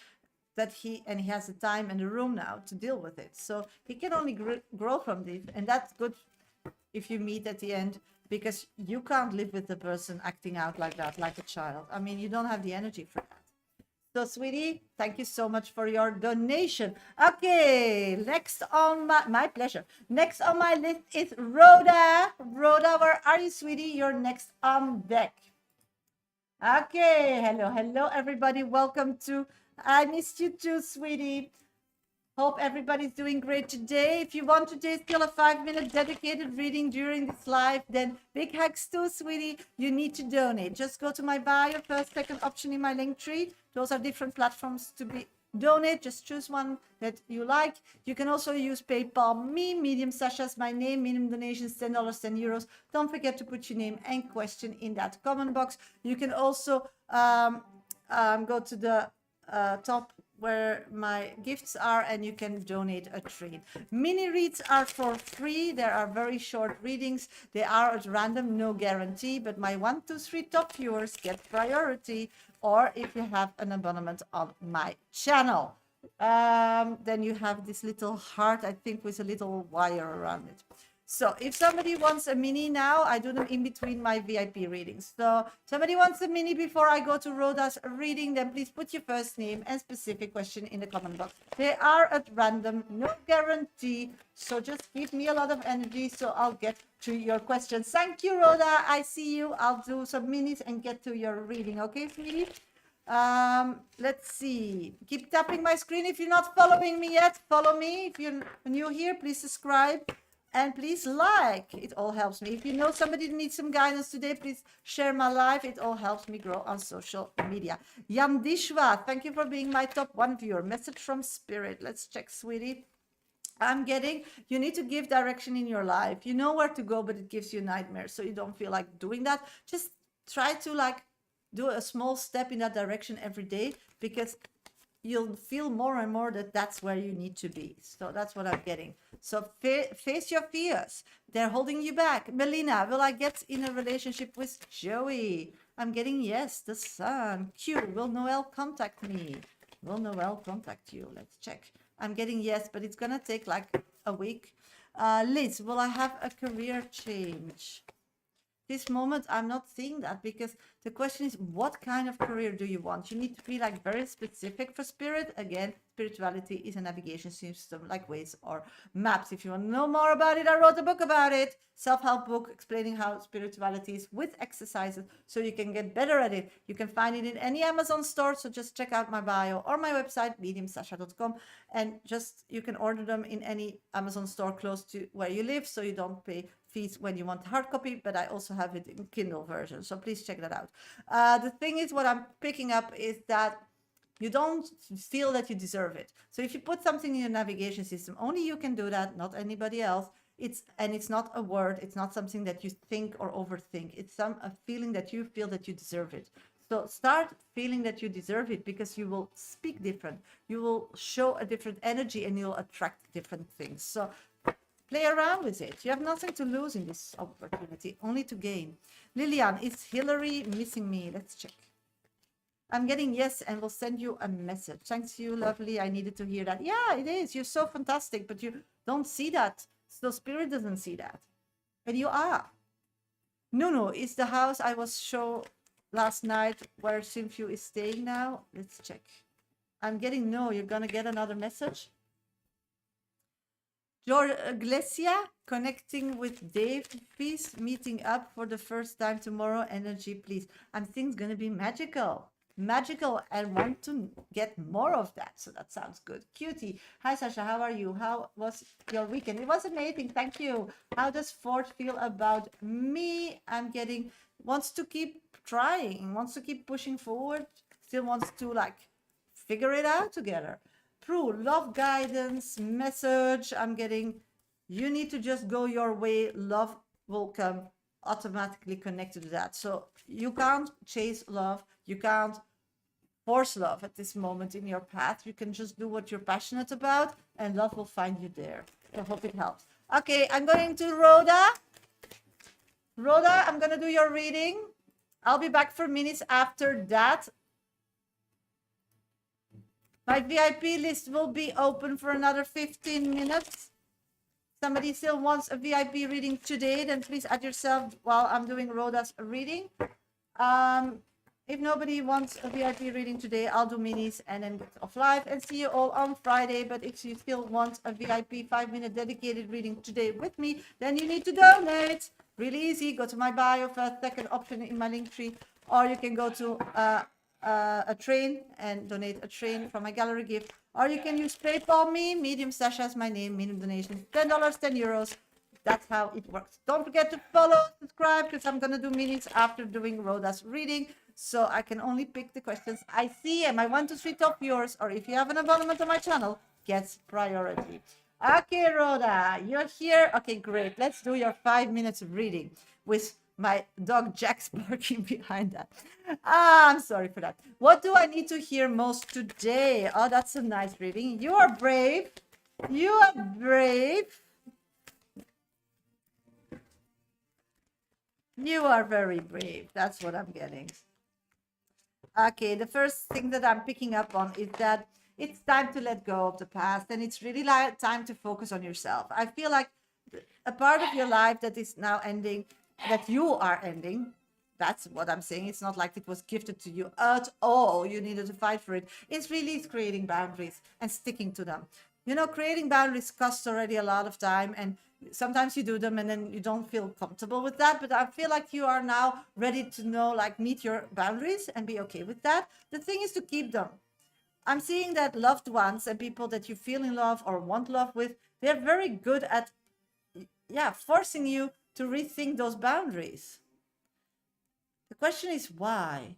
that he has the time and the room now to deal with it. So he can only grow from this, and that's good if you meet at the end, because you can't live with the person acting out like that, like a child. I mean, you don't have the energy for that. So, sweetie, thank you so much for your donation. Okay, next on my pleasure. Next on my list is Rhoda. Rhoda, where are you, sweetie? You're next on deck. Okay, hello, everybody. Welcome to I Missed You Too, sweetie. Hope everybody's doing great today. If you want today still a 5-minute dedicated reading during this live, then big hugs too, sweetie. You need to donate. Just go to my bio, first, second option in my link tree. Those are different platforms to be donate. Just choose one that you like. You can also use PayPal me, Medium Shasha's my name, minimum donations $10, €10. Don't forget to put your name and question in that comment box. You can also go to the top where my gifts are, and you can donate a trade. Mini reads are for free. There are very short readings. They are at random, no guarantee, but my 1, 2, 3 top viewers get priority, or if you have an abonnement on my channel. Then you have this little heart, I think, with a little wire around it. So if somebody wants a mini now, I do them in between my VIP readings. So somebody wants a mini before I go to Rhoda's reading, then please put your first name and specific question in the comment box. They are at random, no guarantee. So just give me a lot of energy so I'll get to your questions. Thank you, Rhoda. I see you. I'll do some minis and get to your reading. Okay, sweetie? Let's see. Keep tapping my screen. If you're not following me yet, follow me. If you're new here, please subscribe. And please like, it all helps me. If you know somebody that needs some guidance today, please share my live. It all helps me grow on social media. Yamdishwa, thank you for being my top 1 viewer. Message from Spirit. Let's check, sweetie. I'm getting, you need to give direction in your life. You know where to go, but it gives you nightmares. So you don't feel like doing that. Just try to like do a small step in that direction every day, because you'll feel more and more that that's where you need to be. So that's what I'm getting. So face your fears. They're holding you back. Melina, will I get in a relationship with Joey? I'm getting yes, the sun. Q, will Noel contact me? Will Noel contact you? Let's check. I'm getting yes, but it's going to take like a week. Liz, will I have a career change? This moment, I'm not seeing that, because the question is, what kind of career do you want? You need to be like very specific for Spirit. Again, spirituality is a navigation system like Waze or maps. If you want to know more about it, I wrote a book about it, self-help book explaining how spirituality is with exercises so you can get better at it. You can find it in any Amazon store. So just check out my bio or my website, mediumsasha.com, and just you can order them in any Amazon store close to where you live, so you don't pay fees when you want the hard copy, but I also have it in Kindle version, so please check that out. The thing is, what I'm picking up is that you don't feel that you deserve it. So if you put something in your navigation system, only you can do that, not anybody else. It's not a word, it's not something that you think or overthink. It's a feeling that you feel that you deserve it. So start feeling that you deserve it, because you will speak different, you will show a different energy, and you'll attract different things. So play around with it. You have nothing to lose in this opportunity, only to gain. Lillian, is Hillary missing me? Let's check. I'm getting yes, and will send you a message. Thanks you, lovely. I needed to hear that. Yeah, it is. You're so fantastic, but you don't see that. So Spirit doesn't see that. And you are. No, it's the house I was shown last night where Symphue is staying now. Let's check. I'm getting no. You're going to get another message. Glesia, connecting with Dave, please. Meeting up for the first time tomorrow. Energy, please. I think it's going to be magical. Magical, and want to get more of that. So that sounds good. Cutie. Hi, Sasha. How are you? How was your weekend? It was amazing. Thank you. How does Ford feel about me? I'm getting, wants to keep trying, wants to keep pushing forward, still wants to like figure it out together. Prue, love guidance, message. I'm getting, you need to just go your way. Love will come automatically connected to that. So you can't chase love. You can't force love at this moment in your path. You can just do what you're passionate about, and love will find you there. I hope it helps. Okay, I'm going to Rhoda. Rhoda, I'm going to do your reading. I'll be back for minutes after that. My VIP list will be open for another 15 minutes. Somebody still wants a VIP reading today, then please add yourself while I'm doing Rhoda's reading. If nobody wants a VIP reading today, I'll do minis and then get off live and see you all on Friday. But if you still want a VIP 5-minute dedicated reading today with me, then you need to donate. Really easy. Go to my bio for a second option in my link tree, or you can go to a train and donate a train from my gallery gift, or you can use PayPal me. Medium Sasha is my name. Minimum donation $10, 10 euros. That's how it works. Don't forget to follow, subscribe, because I'm going to do minis after doing Rhoda's reading. So I can only pick the questions I see, and my 1, 2, 3 top viewers, or if you have an abonnement on my channel, gets priority. Okay, Rhoda, you're here. Okay, great. Let's do your 5 minutes of reading with my dog Jack's barking behind that. Ah, I'm sorry for that. What do I need to hear most today? Oh, that's a nice reading. You are brave. You are brave. You are very brave. That's what I'm getting. Okay, the first thing that I'm picking up on is that it's time to let go of the past, and it's really like time to focus on yourself. I feel like a part of your life that is now ending, that you are ending. That's what I'm saying. It's not like it was gifted to you at all. You needed to fight for it. It's really creating boundaries and sticking to them. You know, creating boundaries costs already a lot of time, and sometimes you do them and then you don't feel comfortable with that. But I feel like you are now ready to know, like, meet your boundaries and be okay with that. The thing is to keep them. I'm seeing that loved ones and people that you feel in love or want love with, they're very good at, yeah, forcing you to rethink those boundaries. The question is why?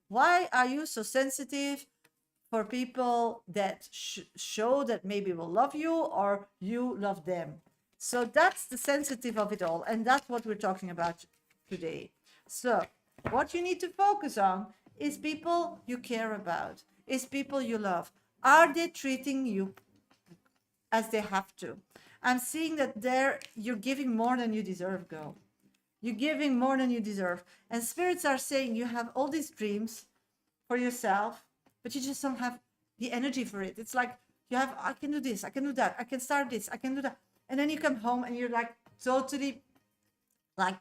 Why are you so sensitive for people that show that maybe will love you or you love them? So that's the sensitive of it all. And that's what we're talking about today. So what you need to focus on is people you care about, is people you love. Are they treating you as they have to? I'm seeing that you're giving more than you deserve, girl. You're giving more than you deserve. And spirits are saying you have all these dreams for yourself, but you just don't have the energy for it. It's like you have, I can do this, I can do that, I can start this, I can do that. And then you come home and you're like totally like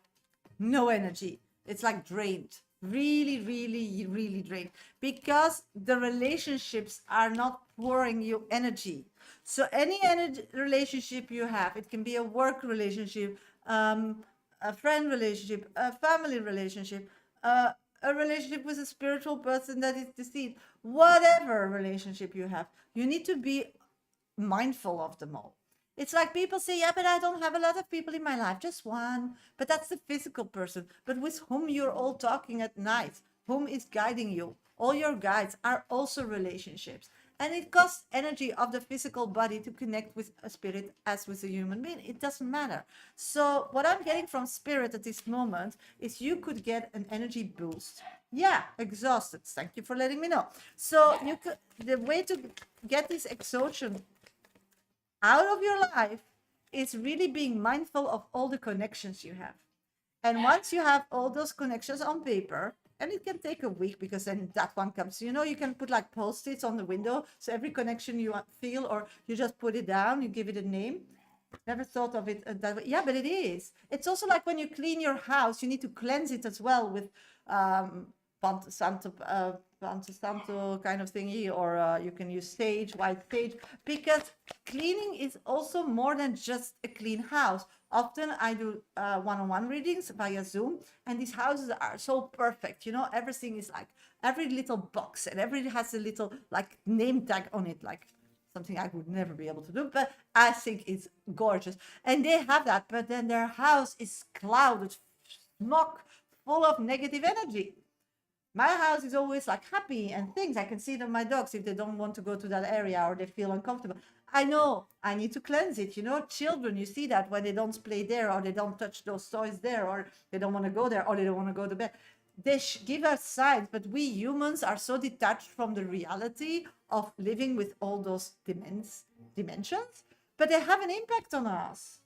no energy. It's like drained, really, really, really drained, because the relationships are not pouring you energy. So any energy relationship you have, it can be a work relationship, a friend relationship, a family relationship, a relationship with a spiritual person that is deceived, whatever relationship you have, you need to be mindful of them all. It's like people say, yeah, but I don't have a lot of people in my life, just one. But that's the physical person. But with whom you're all talking at night, whom is guiding you. All your guides are also relationships. And it costs energy of the physical body to connect with a spirit as with a human being. It doesn't matter. So what I'm getting from spirit at this moment is you could get an energy boost. Yeah, exhausted. Thank you for letting me know. So the way to get this exhaustion out of your life is really being mindful of all the connections you have. And once you have all those connections on paper, and it can take a week because then that one comes, you know, you can put like post-its on the window. So every connection you feel, or you just put it down, you give it a name. Never thought of it that way. Yeah, but it is. It's also like when you clean your house, you need to cleanse it as well with Panto Santo kind of thingy, or you can use sage, white sage, because cleaning is also more than just a clean house. Often I do one-on-one readings via Zoom, and these houses are so perfect. You know, everything is like every little box, and every has a little like name tag on it, like something I would never be able to do, but I think it's gorgeous. And they have that, but then their house is clouded, smog, full of negative energy. My house is always like happy and things. I can see it on my dogs if they don't want to go to that area or they feel uncomfortable. I know I need to cleanse it. You know, children, you see that when they don't play there, or they don't touch those toys there, or they don't want to go there, or they don't want to go to bed. They give us signs, but we humans are so detached from the reality of living with all those dimensions, but they have an impact on us.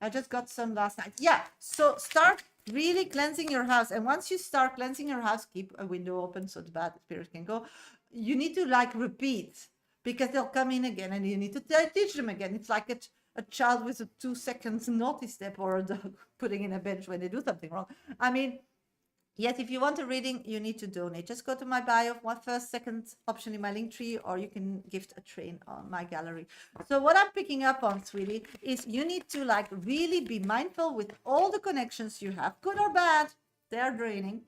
I just got some last night. Yeah, so start really cleansing your house. And once you start cleansing your house, keep a window open so the bad spirits can go. You need to like repeat, because they'll come in again and you need to teach them again. It's like a child with a 2 seconds naughty step, or a dog putting in a bench when they do something wrong. I mean, yes, if you want a reading, you need to donate. Just go to my bio, first, second option in my link tree, or you can gift a train on my gallery. So what I'm picking up on, sweetie, is you need to like really be mindful with all the connections you have, good or bad, they're draining.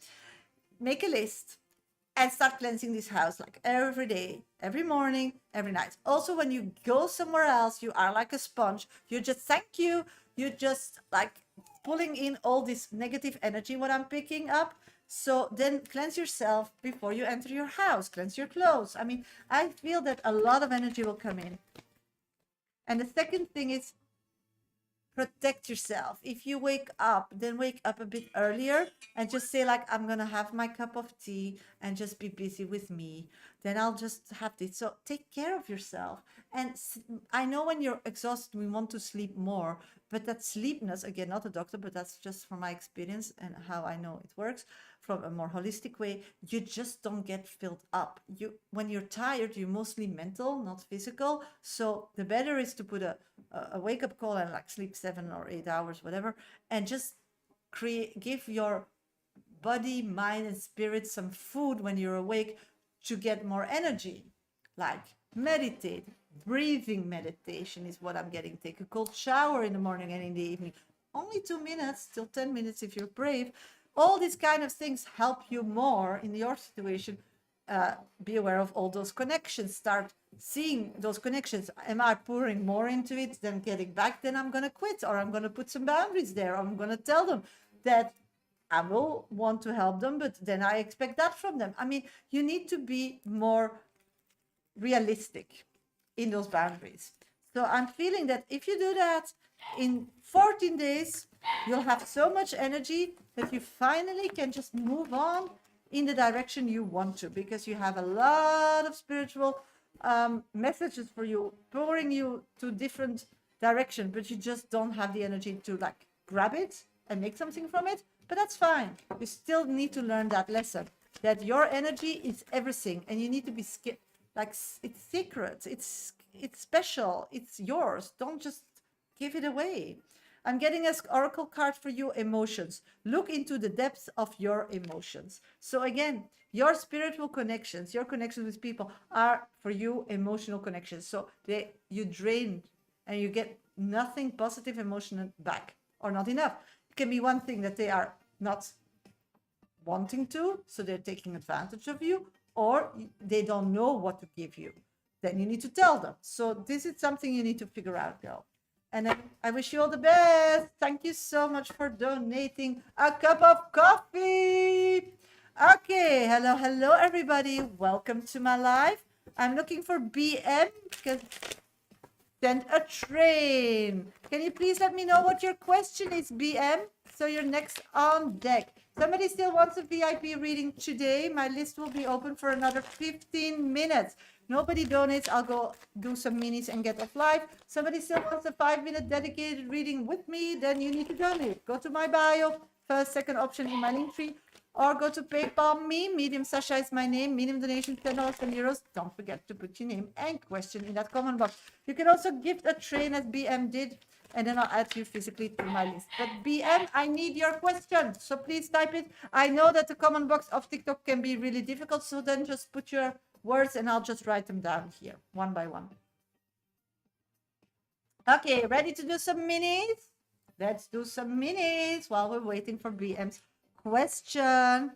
Make a list and start cleansing this house like every day, every morning, every night. Also, when you go somewhere else, you are like a sponge. You just thank you. You just like pulling in all this negative energy, what I'm picking up. So then cleanse yourself before you enter your house. Cleanse your clothes. I mean, I feel that a lot of energy will come in. And the second thing is protect yourself. If you wake up, then wake up a bit earlier and just say like, I'm gonna have my cup of tea and just be busy with me. Then I'll just have this. So take care of yourself. And I know when you're exhausted, we want to sleep more, but that sleepiness, again, not a doctor, but that's just from my experience and how I know it works from a more holistic way, you just don't get filled up. When you're tired, you're mostly mental, not physical. So the better is to put a wake-up call and like sleep 7 or 8 hours, whatever, and just give your body, mind, and spirit some food when you're awake to get more energy. Like meditate. Breathing meditation is what I'm getting. Take a cold shower in the morning and in the evening. Only 2 minutes till 10 minutes if you're brave. All these kind of things help you more in your situation. Be aware of all those connections. Start seeing those connections. Am I pouring more into it than getting back? Then I'm going to quit, or I'm going to put some boundaries there. Or I'm going to tell them that I will want to help them, but then I expect that from them. I mean, you need to be more realistic in those boundaries. So I'm feeling that if you do that in 14 days, you'll have so much energy that you finally can just move on in the direction you want to, because you have a lot of spiritual messages for you, pouring you to different direction, but you just don't have the energy to like grab it and make something from it. But that's fine. You still need to learn that lesson, that your energy is everything, and you need to be like, it's secret, it's special, it's yours. Don't just give it away. I'm getting an oracle card for you, emotions. Look into the depths of your emotions. So again, your spiritual connections, your connections with people are for you emotional connections. So you drain and you get nothing positive emotional back, or not enough. It can be one thing that they are not wanting to, so they're taking advantage of you, or they don't know what to give you. Then you need to tell them. So this is something you need to figure out, girl. And I wish you all the best. Thank you so much for donating a cup of coffee. Okay, hello everybody. Welcome to my live. I'm looking for BM because send a train. Can you please let me know what your question is, BM? So you're next on deck. Somebody still wants a VIP reading today. My list will be open for another 15 minutes. Nobody donates. I'll go do some minis and get off live. Somebody still wants a 5-minute dedicated reading with me, then you need to donate. Go to my bio, first, second option in my link tree, or go to PayPal me. Medium Shasha is my name. Medium donation, $10 and euros. Don't forget to put your name and question in that comment box. You can also gift a train as BM did, and then I'll add you physically to my list. But BM, I need your question, so please type it. I know that the comment box of TikTok can be really difficult, so then just put your words and I'll just write them down here, one by one. Okay, ready to do some minis? Let's do some minis while we're waiting for BM's question.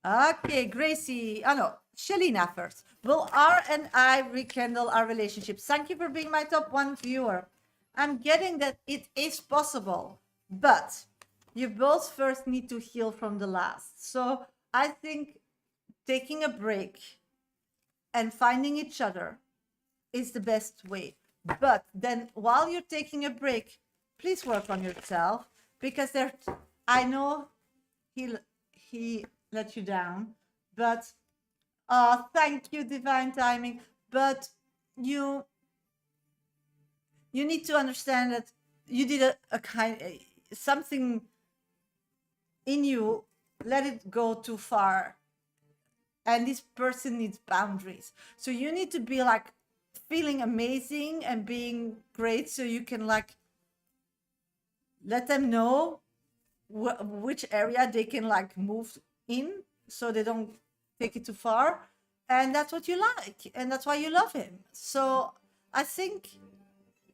Okay, Gracie. Oh no, Shelina first. Will R and I rekindle our relationship? Thank you for being my top 1 viewer. I'm getting that it is possible, but you both first need to heal from the last. So I think taking a break and finding each other is the best way. But then while you're taking a break, please work on yourself, because I know he let you down, but thank you, divine timing. But you need to understand that you did something in you, let it go too far, and this person needs boundaries. So you need to be like feeling amazing and being great, so you can like let them know which area they can like move in, so they don't take it too far. And that's what you like, and that's why you love him. So I think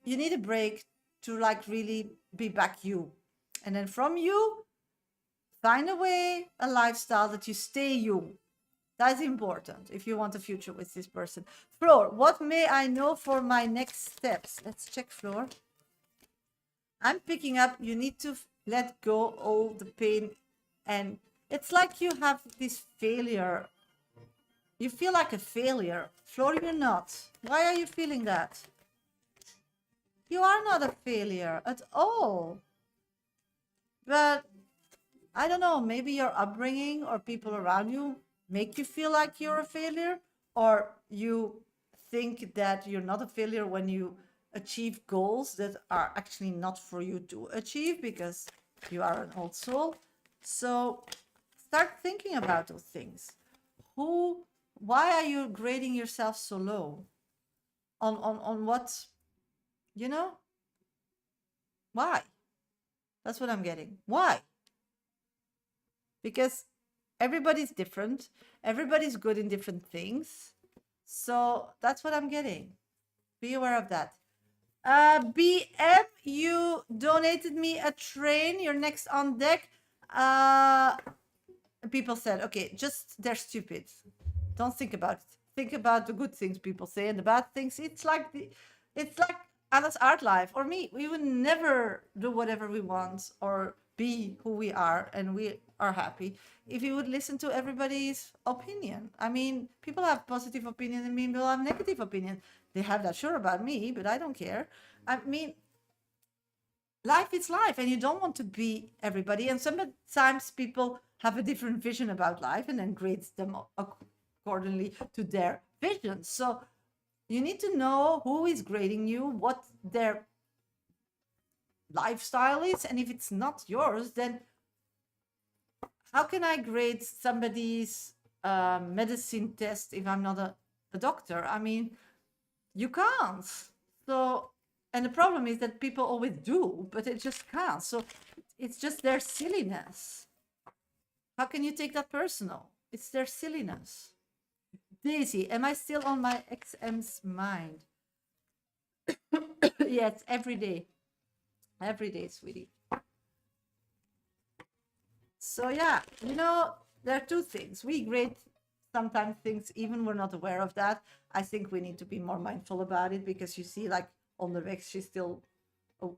you need a break to like really be back you, and then from you find a way, a lifestyle that you stay you. That's important if you want a future with this person. Floor, what may I know for my next steps? Let's check, Floor. I'm picking up, you need to let go all the pain, and it's like you have this failure. You feel like a failure. Floor, you're not. Why are you feeling that? You are not a failure at all. But I don't know, maybe your upbringing or people around you make you feel like you're a failure, or you think that you're not a failure when you achieve goals that are actually not for you to achieve because you are an old soul. So start thinking about those things. Why are you grading yourself so low? On what, you know? Why? That's what I'm getting. Why? Because everybody's different. Everybody's good in different things. So that's what I'm getting. Be aware of that. BM, you donated me a train. You're next on deck. People said, okay, just they're stupid. Don't think about it. Think about the good things people say and the bad things. It's like Anna's art life or me. We would never do whatever we want or be who we are, and we are happy if you would listen to everybody's opinion. I mean, people have positive opinion and people have negative opinion. They have that sure about me, but I don't care. I mean, life is life, and you don't want to be everybody. And sometimes people have a different vision about life and then grades them accordingly to their vision. So you need to know who is grading you, what their lifestyle is, and if it's not yours, then how can I grade somebody's medicine test if I'm not a doctor? I mean, you can't. So, and the problem is that people always do, but it just can't. So it's just their silliness. How can you take that personal? It's their silliness. Daisy, am I still on my XM's mind? Yes, every day. Every day, sweetie. So yeah, there are two things. We grade sometimes things even we're not aware of that. I think we need to be more mindful about it, because you see, like on the Rex, she's still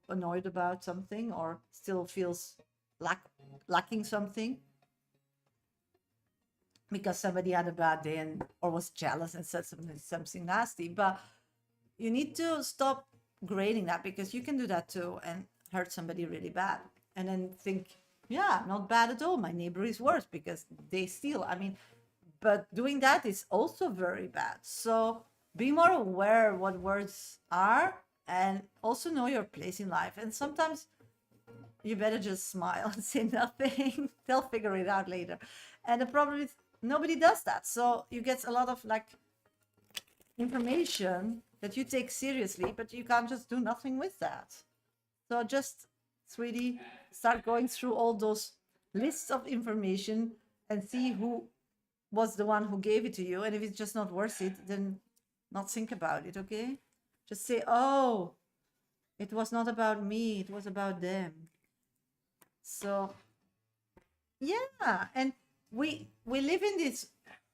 annoyed about something or still feels lacking something because somebody had a bad day or was jealous and said something nasty. But you need to stop grading that, because you can do that too and hurt somebody really bad, and then think, yeah, not bad at all. My neighbor is worse because they steal. I mean, but doing that is also very bad. So be more aware what words are, and also know your place in life. And sometimes you better just smile and say nothing. They'll figure it out later. And the problem is nobody does that. So you get a lot of information that you take seriously, but you can't just do nothing with that. So just, sweetie, start going through all those lists of information and see who was the one who gave it to you. And if it's just not worth it, then not think about it, okay? Just say, oh, it was not about me, it was about them. So yeah, and we live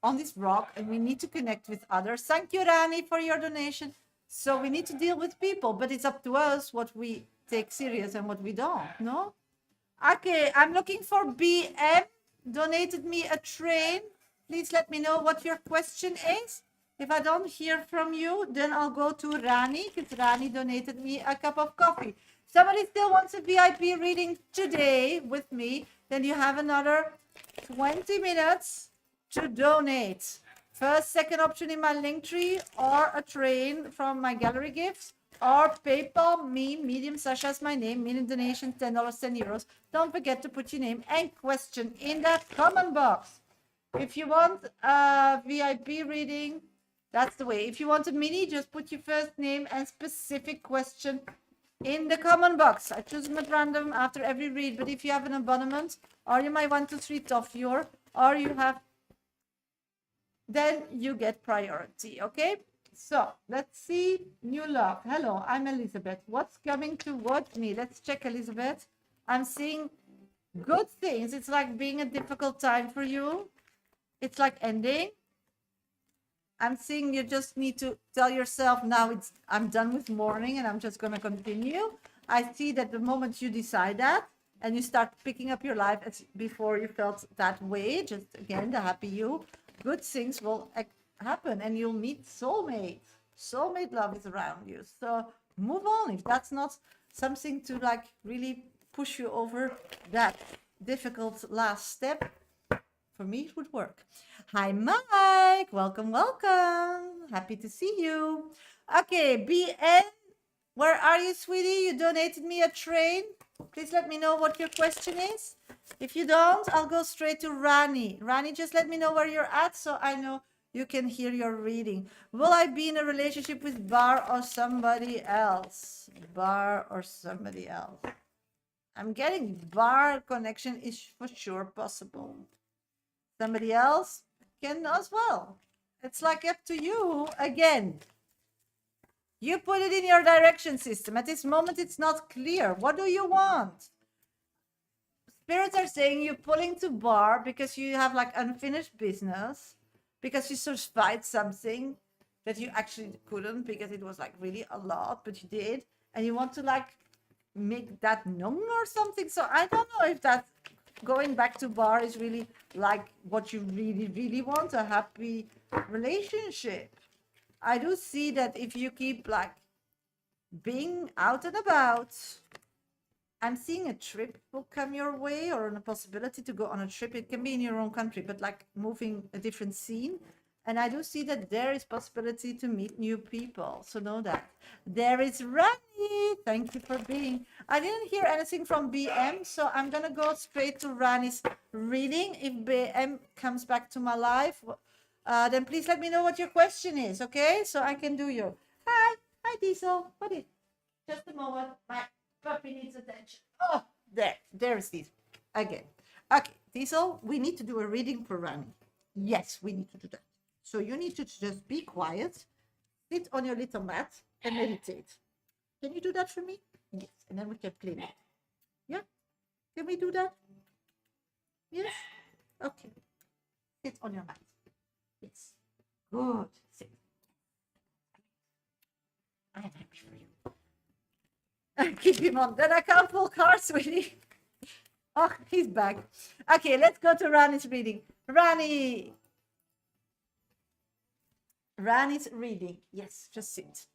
on this rock, and we need to connect with others. Thank you, Rani, for your donation. So we need to deal with people, but it's up to us what we take serious and what we don't. No? Okay, I'm looking for BM. Donated me a train. Please let me know what your question is. If I don't hear from you, then I'll go to Rani, because Rani donated me a cup of coffee. Somebody still wants a VIP reading today with me, then you have another 20 minutes to donate. First, second option in my link tree, or a train from my gallery gifts, or PayPal me, medium Sasha is my name, minimum donation $10, 10 euros. Don't forget to put your name and question in that comment box. If you want a VIP reading, that's the way. If you want a mini, just put your first name and specific question in the comment box. I choose them at random after every read, but if you have an abonnement, or you might want to 3 top viewer, or you have, then you get priority, okay? So let's see. New love. Hello, I'm Elizabeth. What's coming towards me? Let's check, Elizabeth. I'm seeing good things. It's like being a difficult time for you. It's like ending. I'm seeing you just need to tell yourself, now I'm done with mourning and I'm just going to continue. I see that the moment you decide that and you start picking up your life as before you felt that way, just again, the happy you, good things will happen and you'll meet soulmates. Soulmate love is around you. So move on if that's not something to like really push you over that difficult last step. For me, it would work. Hi, Mike. Welcome, welcome. Happy to see you. Okay, BN, where are you, sweetie? You donated me a train. Please let me know what your question is. If you don't, I'll go straight to Rani. Rani, just let me know where you're at so I know you can hear your reading. Will I be in a relationship with Bar or somebody else? Bar or somebody else? I'm getting Bar connection is for sure possible. Somebody else can as well. It's like up to you again. You put it in your direction system. At this moment, it's not clear. What do you want? Spirits are saying you're pulling to Bar because you have like unfinished business, because you survived something that you actually couldn't because it was like really a lot, but you did, and you want to like make that known or something. So I don't know if that going back to Bar is really like what you really want, a happy relationship. I do see that if you keep like being out and about, I'm seeing a trip will come your way, or a possibility to go on a trip. It can be in your own country, but like moving a different scene. And I do see that there is possibility to meet new people. So know that. There is Rani. Thank you for being. I didn't hear anything from BM, so I'm going to go straight to Rani's reading. If BM comes back to my life, then please let me know what your question is, okay? So I can do your... Hi. Hi, Diesel. What is... Just a moment. My puppy needs attention. Oh, there's Diesel. Again. Okay, Diesel, we need to do a reading for Rani. Yes, we need to do that. So you need to just be quiet, sit on your little mat and meditate. Can you do that for me? Yes, and then we can play it. Yeah? Can we do that? Yes? Okay. Sit on your mat. Yes. Good. Sit. I'm happy for you. Keep him on. Then I can't pull cards, sweetie. Oh, he's back. Okay, let's go to Rani's reading. Rani's reading. Yes, just sit.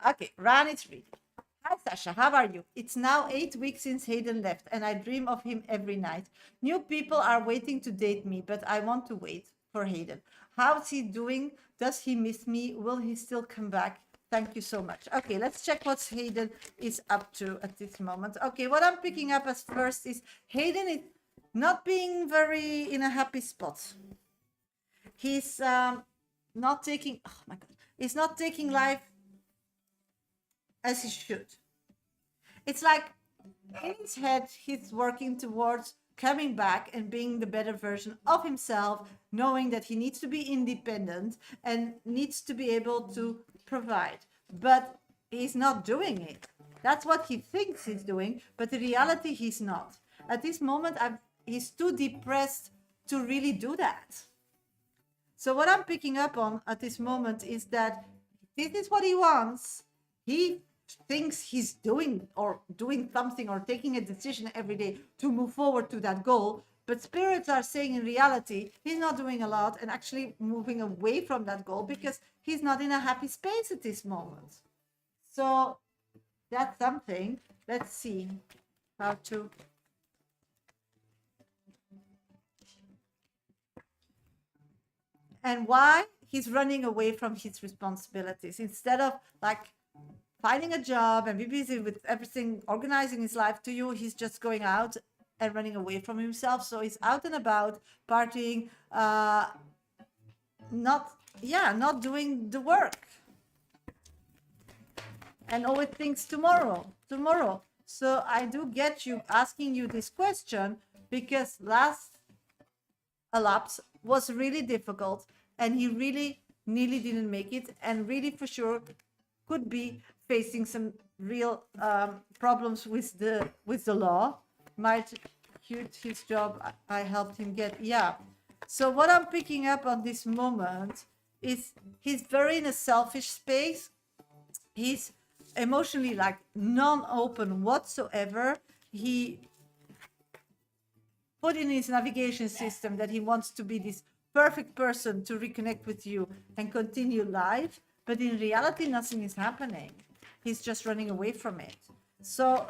Okay, Rani's reading. Hi, Sasha. How are you? It's now 8 weeks since Hayden left, and I dream of him every night. New people are waiting to date me, but I want to wait for Hayden. How's he doing? Does he miss me? Will he still come back? Thank you so much. Okay, let's check what Hayden is up to at this moment. Okay, what I'm picking up as first is Hayden is not being very in a happy spot. He's not taking, oh my God, he's not taking life as he should. It's like in his head, he's working towards coming back and being the better version of himself, knowing that he needs to be independent and needs to be able to provide. But he's not doing it. That's what he thinks he's doing, but in reality, he's not. At this moment, he's too depressed to really do that. So what I'm picking up on at this moment is that this is what he wants. He thinks he's doing something or taking a decision every day to move forward to that goal. But spirits are saying in reality, he's not doing a lot and actually moving away from that goal because he's not in a happy space at this moment. So that's something. Let's see how to... And why? He's running away from his responsibilities. Instead of like finding a job and be busy with everything, organizing his life to you, he's just going out and running away from himself. So he's out and about, partying, not doing the work. And always thinks tomorrow. So I do get you asking you this question because last elapse was really difficult and he really nearly didn't make it and really for sure could be facing some real problems with the law. Might hurt his job. I helped him get. Yeah. So what I'm picking up on this moment is he's very in a selfish space. He's emotionally like non-open whatsoever. He put in his navigation system that he wants to be this perfect person to reconnect with you and continue life. but in reality, nothing is happening. He's just running away from it. So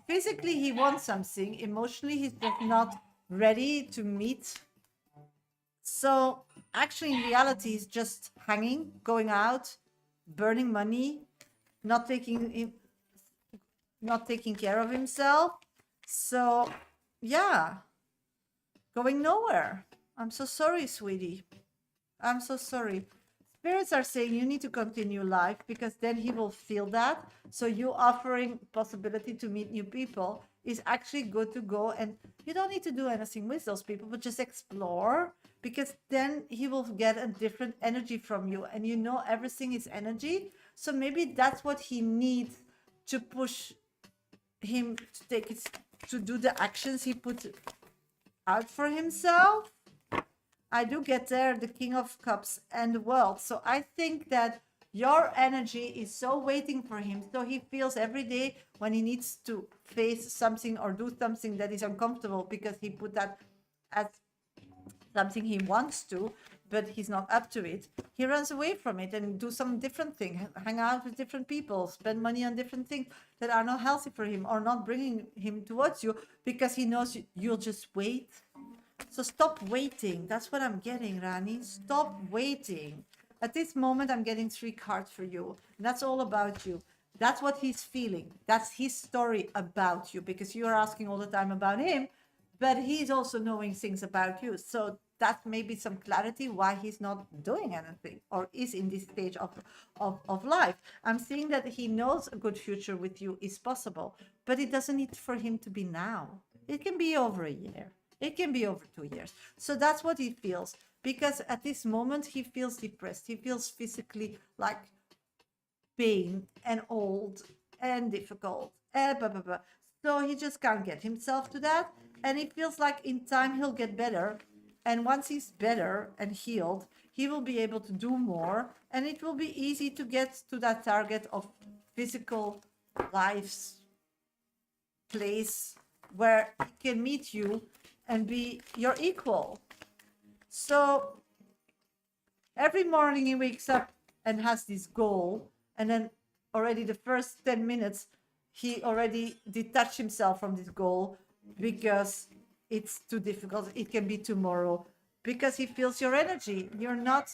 physically, he wants something. Emotionally, he's just not ready to meet. So actually, in reality, he's just hanging, going out, burning money, not taking care of himself. So yeah, going nowhere. I'm so sorry, sweetie. I'm so sorry. Spirits are saying you need to continue life because then he will feel that. So you offering possibility to meet new people is actually good to go, and you don't need to do anything with those people, but just explore, because then he will get a different energy from you, and you know everything is energy. So maybe that's what he needs to push him to take it, to do the actions he put out for himself. I do get there, the King of Cups and the World. So I think that your energy is so waiting for him. So he feels every day when he needs to face something or do something that is uncomfortable because he put that as something he wants to, but he's not up to it. He runs away from it and do some different thing, hang out with different people, spend money on different things that are not healthy for him or not bringing him towards you, because he knows you'll just wait. So stop waiting. That's what I'm getting, Rani. Stop waiting. At this moment, I'm getting 3 cards for you. And that's all about you. That's what he's feeling. That's his story about you, because you are asking all the time about him, but he's also knowing things about you. So that may be some clarity why he's not doing anything or is in this stage of life. I'm seeing that he knows a good future with you is possible, but it doesn't need for him to be now. It can be over a year. It can be over 2 years. So that's what he feels, because at this moment he feels depressed. He feels physically like pain and old and difficult. Blah, blah, blah. So he just can't get himself to that. And he feels like in time he'll get better. And once he's better and healed, he will be able to do more. And it will be easy to get to that target of physical life's place where he can meet you and be your equal. So every morning he wakes up and has this goal, and then already the first 10 minutes he already detached himself from this goal because it's too difficult. It can be tomorrow, because he feels your energy. You're not,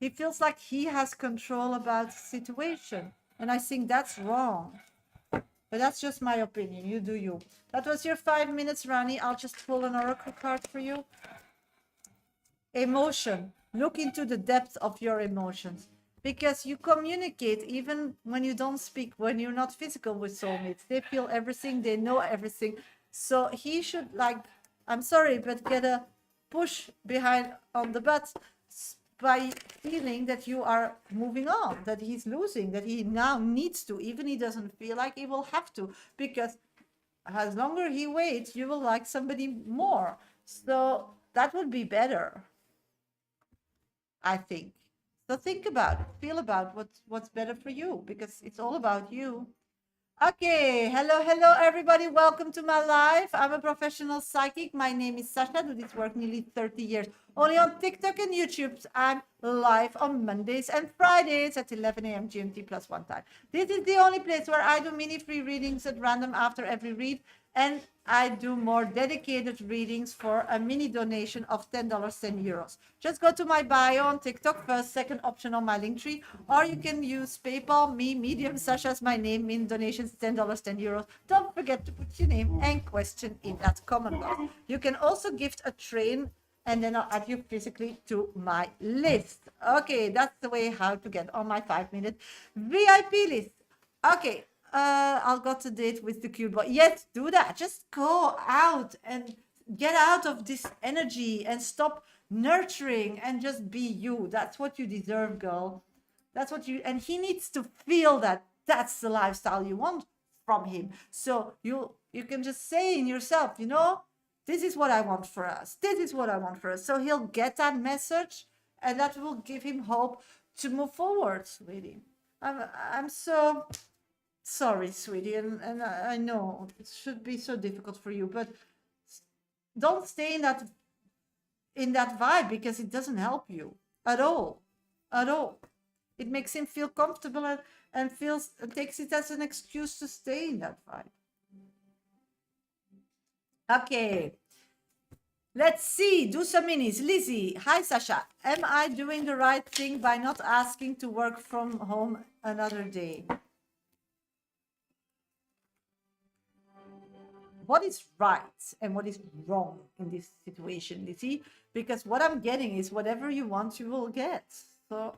he feels like he has control about the situation, and I think that's wrong. But that's just my opinion. You do you. That was your 5 minutes, Rani. I'll just pull an oracle card for you. Emotion. Look into the depth of your emotions, because you communicate even when you don't speak, when you're not physical with soulmates. They feel everything. They know everything. So he should, like, I'm sorry, but get a push behind on the butt by feeling that you are moving on, that he's losing, that he now needs to, even he doesn't feel like he will have to, because as longer he waits, you will like somebody more. So that would be better, I think. So think about it, feel about what's better for you, because it's all about you. Okay, hello everybody, welcome to my life. I'm a professional psychic. My name is Shasha. I do this work nearly 30 years. Only on TikTok and YouTube. I'm live on Mondays and Fridays at 11 a.m. GMT plus 1 time. This is the only place where I do mini free readings at random after every read, and I do more dedicated readings for a mini donation of $10, €10. Just go to my bio on TikTok, first, second option on my link tree, or you can use PayPal, me, Medium, Sasha as my name, in donations, $10, €10. Don't forget to put your name and question in that comment box. You can also gift a train, and then I'll add you physically to my list. Okay, that's the way how to get on my 5-minute VIP list. Okay. I'll got to date with the cute boy. Yes, do that. Just go out and get out of this energy and stop nurturing and just be you. That's what you deserve, girl. That's what you, and he needs to feel that that's the lifestyle you want from him. So you can just say in yourself, you know, this is what I want for us. This is what I want for us. So he'll get that message, and that will give him hope to move forward, sweetie. I'm so sorry, sweetie, and I know it should be so difficult for you, but don't stay in that vibe, because it doesn't help you at all. It makes him feel comfortable and takes it as an excuse to stay in that vibe. Okay. Let's see. Do some minis. Lizzie. Hi, Sasha. Am I doing the right thing by not asking to work from home another day? What is right and what is wrong in this situation, Lizzie? Because what I'm getting is whatever you want, you will get. So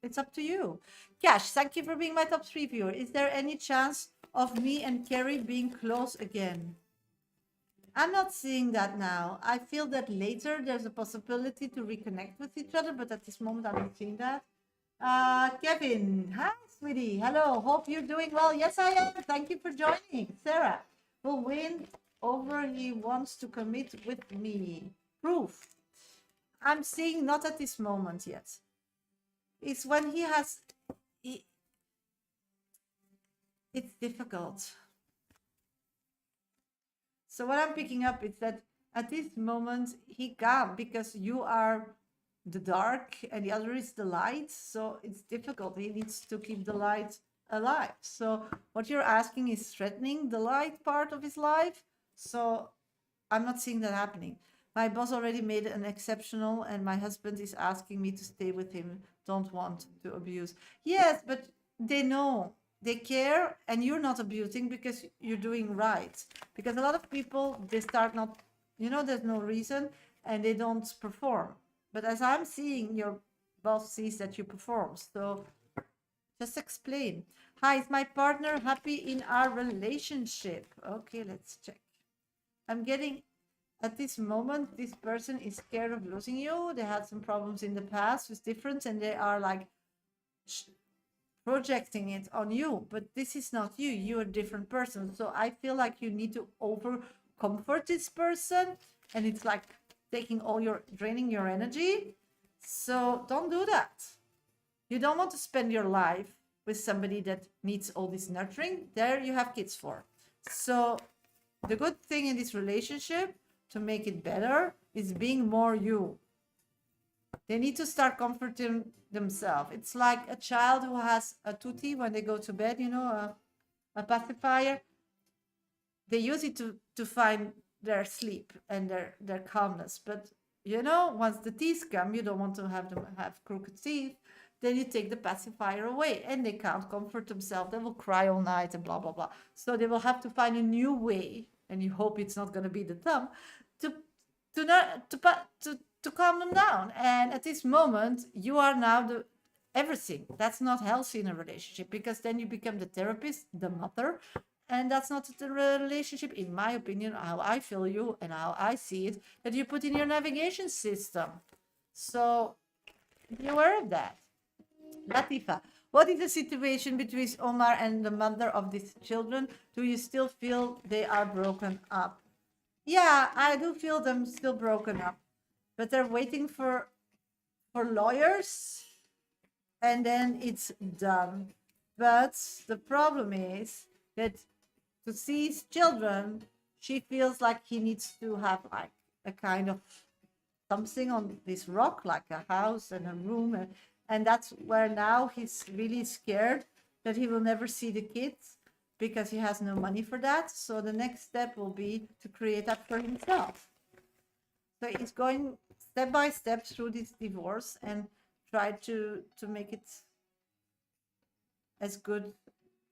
it's up to you. Cash, thank you for being my top 3 viewer. Is there any chance of me and Carrie being close again? I'm not seeing that now. I feel that later there's a possibility to reconnect with each other, but at this moment I'm not seeing that. Kevin, hi, sweetie. Hello, hope you're doing well. Yes, I am. Thank you for joining. Sarah, will win over he wants to commit with me. Proof. I'm seeing not at this moment yet. It's when it's difficult. So what I'm picking up is that at this moment he can't, because you are the dark and the other is the light. So it's difficult. He needs to keep the light alive. So what you're asking is threatening the light part of his life. So I'm not seeing that happening. My boss already made an exceptional and my husband is asking me to stay with him. Don't want to abuse. Yes, but they know. They care, and you're not abusing because you're doing right. Because a lot of people, they start not, there's no reason, and they don't perform. But as I'm seeing, your boss sees that you perform. So just explain. Hi, is my partner happy in our relationship? Okay, let's check. I'm getting, at this moment, this person is scared of losing you. They had some problems in the past with difference, and they are like projecting it on you, but this is not you. You're a different person. So I feel like you need to over comfort this person, and it's like draining your energy. So don't do that. You don't want to spend your life with somebody that needs all this nurturing. There you have kids for. So the good thing in this relationship, to make it better, is being more you. They need to start comforting themselves. It's like a child who has a tutti when they go to bed, a pacifier. They use it to find their sleep and their calmness. But, once the teeth come, you don't want to have them have crooked teeth. Then you take the pacifier away and they can't comfort themselves. They will cry all night and blah, blah, blah. So they will have to find a new way, and you hope it's not going to be the thumb, to calm them down. And at this moment, you are now everything. That's not healthy in a relationship, because then you become the therapist, the mother, and that's not the relationship, in my opinion, how I feel you and how I see it, that you put in your navigation system. So be aware of that. Latifa, what is the situation between Omar and the mother of these children? Do you still feel they are broken up? Yeah, I do feel them still broken up, but they're waiting for lawyers, and then it's done. But the problem is that to see his children, she feels like he needs to have like a kind of something on this rock, like a house and a room, and that's where now he's really scared that he will never see the kids, because he has no money for that. So the next step will be to create that for himself. So he's going step by step through this divorce and try to make it as good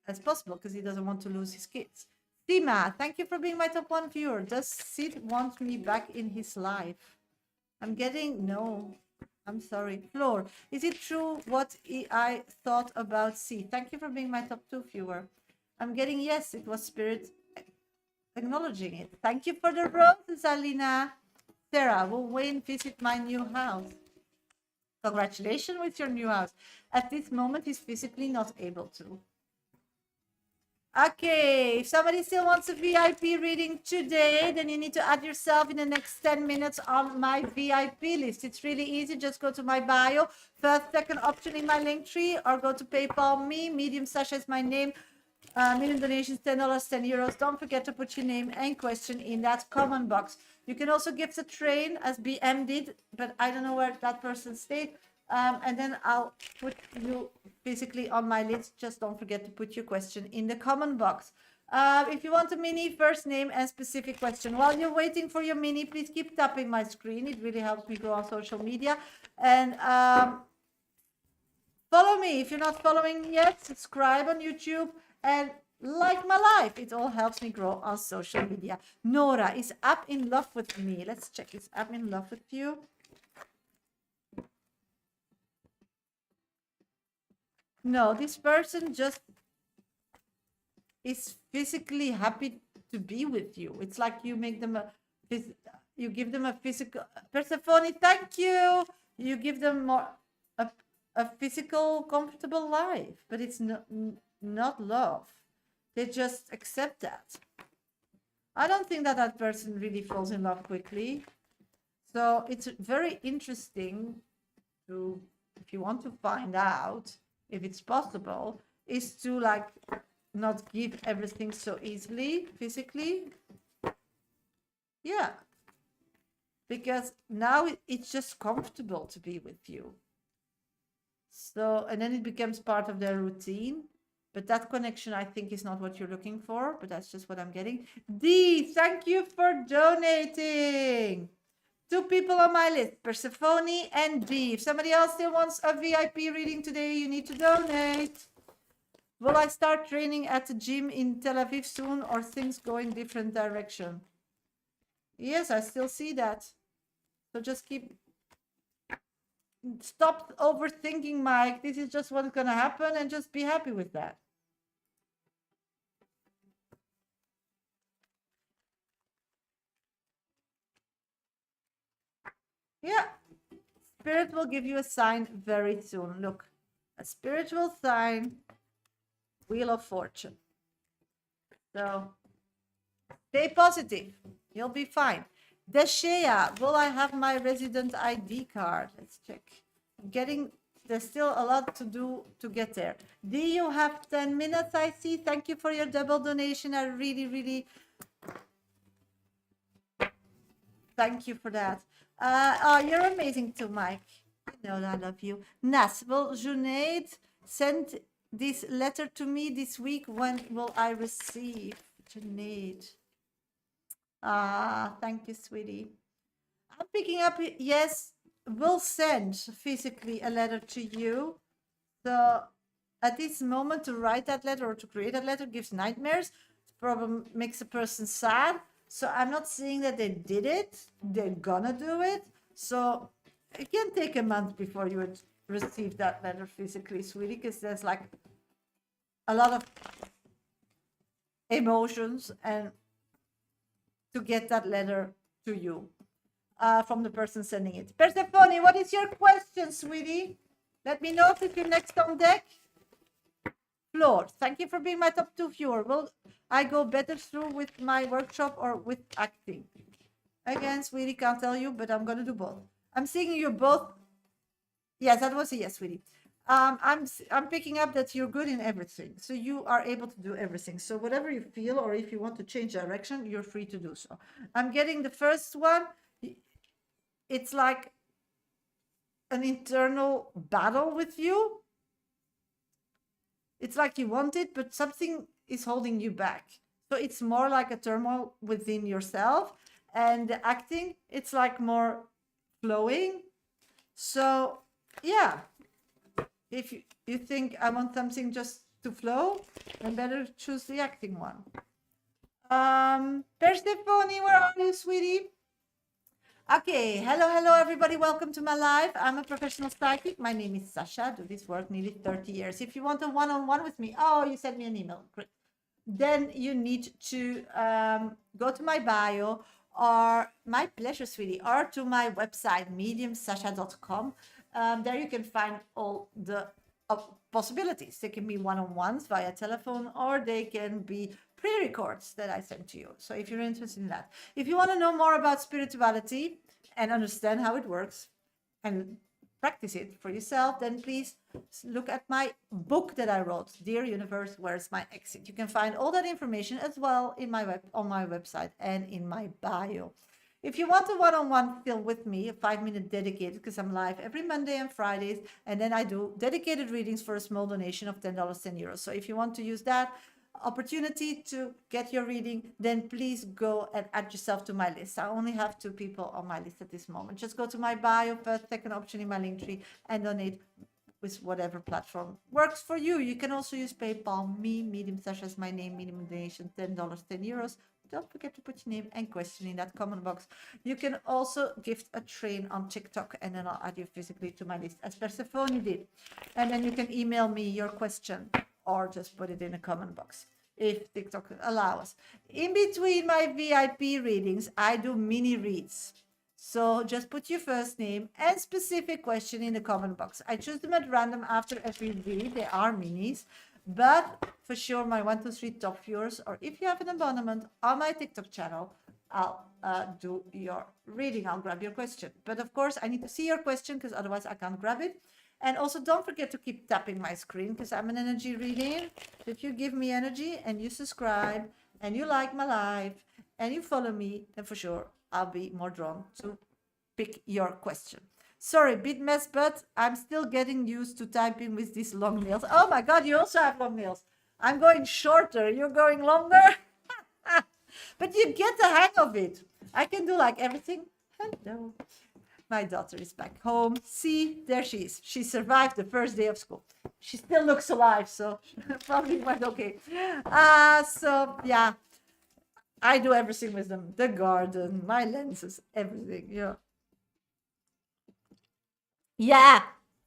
as possible, because he doesn't want to lose his kids. Sima, thank you for being my top 1 viewer. Does Sid want me back in his life? I'm getting no. I'm sorry. Floor, is it true what I thought about C? Thank you for being my top 2 viewer. I'm getting yes, it was spirit acknowledging it. Thank you for the roses, Alina. Sarah, will Wayne visit my new house? Congratulations with your new house. At this moment, he's physically not able to. Okay, if somebody still wants a VIP reading today, then you need to add yourself in the next 10 minutes on my VIP list. It's really easy. Just go to my bio, first, second option in my link tree, or go to PayPal me. Medium Sasha is my name. Minimum donations, $10, 10 euros. Don't forget to put your name and question in that comment box. You can also gift a train, as BM did, but I don't know where that person stayed. And then I'll put you physically on my list. Just don't forget to put your question in the comment box. If you want a mini first name and specific question, while you're waiting for your mini, please keep tapping my screen. It really helps me grow on social media. And follow me. If you're not following yet, subscribe on YouTube and like my life. It all helps me grow on social media. Nora, is App in love with me? Let's check. Is App in love with you? No, this person just is physically happy to be with you. It's like you make them you give them a physical Persephone, thank you. You give them more a physical, comfortable life, but it's not love. They just accept that. I don't think that that person really falls in love quickly. So it's very interesting to, if you want to find out if it's possible, is to like not give everything so easily physically. Yeah. Because now it's just comfortable to be with you. So, and then it becomes part of their routine. But that connection, I think, is not what you're looking for. But that's just what I'm getting. D, thank you for donating. 2 people on my list, Persephone and D. If somebody else still wants a VIP reading today, you need to donate. Will I start training at the gym in Tel Aviv soon, or things go in different direction? Yes, I still see that. So just stop overthinking, Mike. This is just what's going to happen, and just be happy with that. Yeah. Spirit will give you a sign very soon. Look, a spiritual sign, Wheel of Fortune. So stay positive. You'll be fine. Deshea, will I have my resident ID card? Let's check. There's still a lot to do to get there. Do you have 10 minutes? I see. Thank you for your double donation. I really, really thank you for that. Oh, you're amazing too, Mike. You know I love you. Nas, will Junaid send this letter to me this week? When will I receive? Junaid. Thank you, sweetie. I'm picking up, yes, we'll send physically a letter to you. So at this moment, to write that letter or to create that letter gives nightmares. Problem makes a person sad. So I'm not saying that they did it. They're gonna do it. So it can take a month before you would receive that letter physically, sweetie, because there's like a lot of emotions and to get that letter to you from the person sending it. Persephone, what is your question, sweetie? Let me know if you're next on deck. Floor, thank you for being my top 2 viewer. Will I go better through with my workshop or with acting? Again, sweetie, can't tell you, but I'm going to do both. I'm seeing you both. Yes, that was a yes, sweetie. I'm picking up that you're good in everything. So you are able to do everything. So whatever you feel, or if you want to change direction, you're free to do so. I'm getting the first one. It's like an internal battle with you. It's like you want it, but something is holding you back. So it's more like a turmoil within yourself. And the acting, it's like more flowing. So yeah, if you think I want something just to flow, then better choose the acting one. Persephone, where are you, sweetie? Okay, hello everybody, welcome to my live. I'm a professional psychic. My name is Shasha. I do this work nearly 30 years. If you want a one-on-one with me, oh, you sent me an email, great. Then you need to go to my bio, or my pleasure, sweetie, or to my website, mediumsasha.com. There you can find all the possibilities. They can be one-on-ones via telephone, or they can be pre-records that I send to you. So if you're interested in that, if you want to know more about spirituality and understand how it works and practice it for yourself, then please look at my book that I wrote, Dear Universe, Where's My Exit? You can find all that information as well in on my website and in my bio. If you want a one-on-one film with me, a 5-minute dedicated, because I'm live every Monday and Fridays, and then I do dedicated readings for a small donation of $10, €10. So if you want to use that opportunity to get your reading, then please go and add yourself to my list. I only have 2 people on my list at this moment. Just go to my bio, first, second option in my link tree, and donate with whatever platform works for you. You can also use PayPal, Medium Sasha is my name, minimum donation $10, €10. Don't forget to put your name and question in that comment box. You can also gift a train on TikTok, and then I'll add you physically to my list, as Persephone did. And then you can email me your question, or just put it in a comment box if TikTok allows. In between my VIP readings, I do mini reads. So just put your first name and specific question in the comment box. I choose them at random after every read. They are minis, but for sure my 1, 2, 3 top viewers, or if you have an abonnement on my TikTok channel, I'll do your reading. I'll grab your question. But of course, I need to see your question, because otherwise I can't grab it. And also don't forget to keep tapping my screen, because I'm an energy reading. If you give me energy and you subscribe and you like my live and you follow me, then for sure I'll be more drawn to pick your question. Sorry, bit mess, but I'm still getting used to typing with these long nails. Oh my God, you also have long nails. I'm going shorter, you're going longer. But you get the hang of it. I can do like everything. Hello. My daughter is back home. See, there she is. She survived the first day of school. She still looks alive, so probably went okay. So yeah, I do everything with them. The garden, my lenses, everything. Yeah,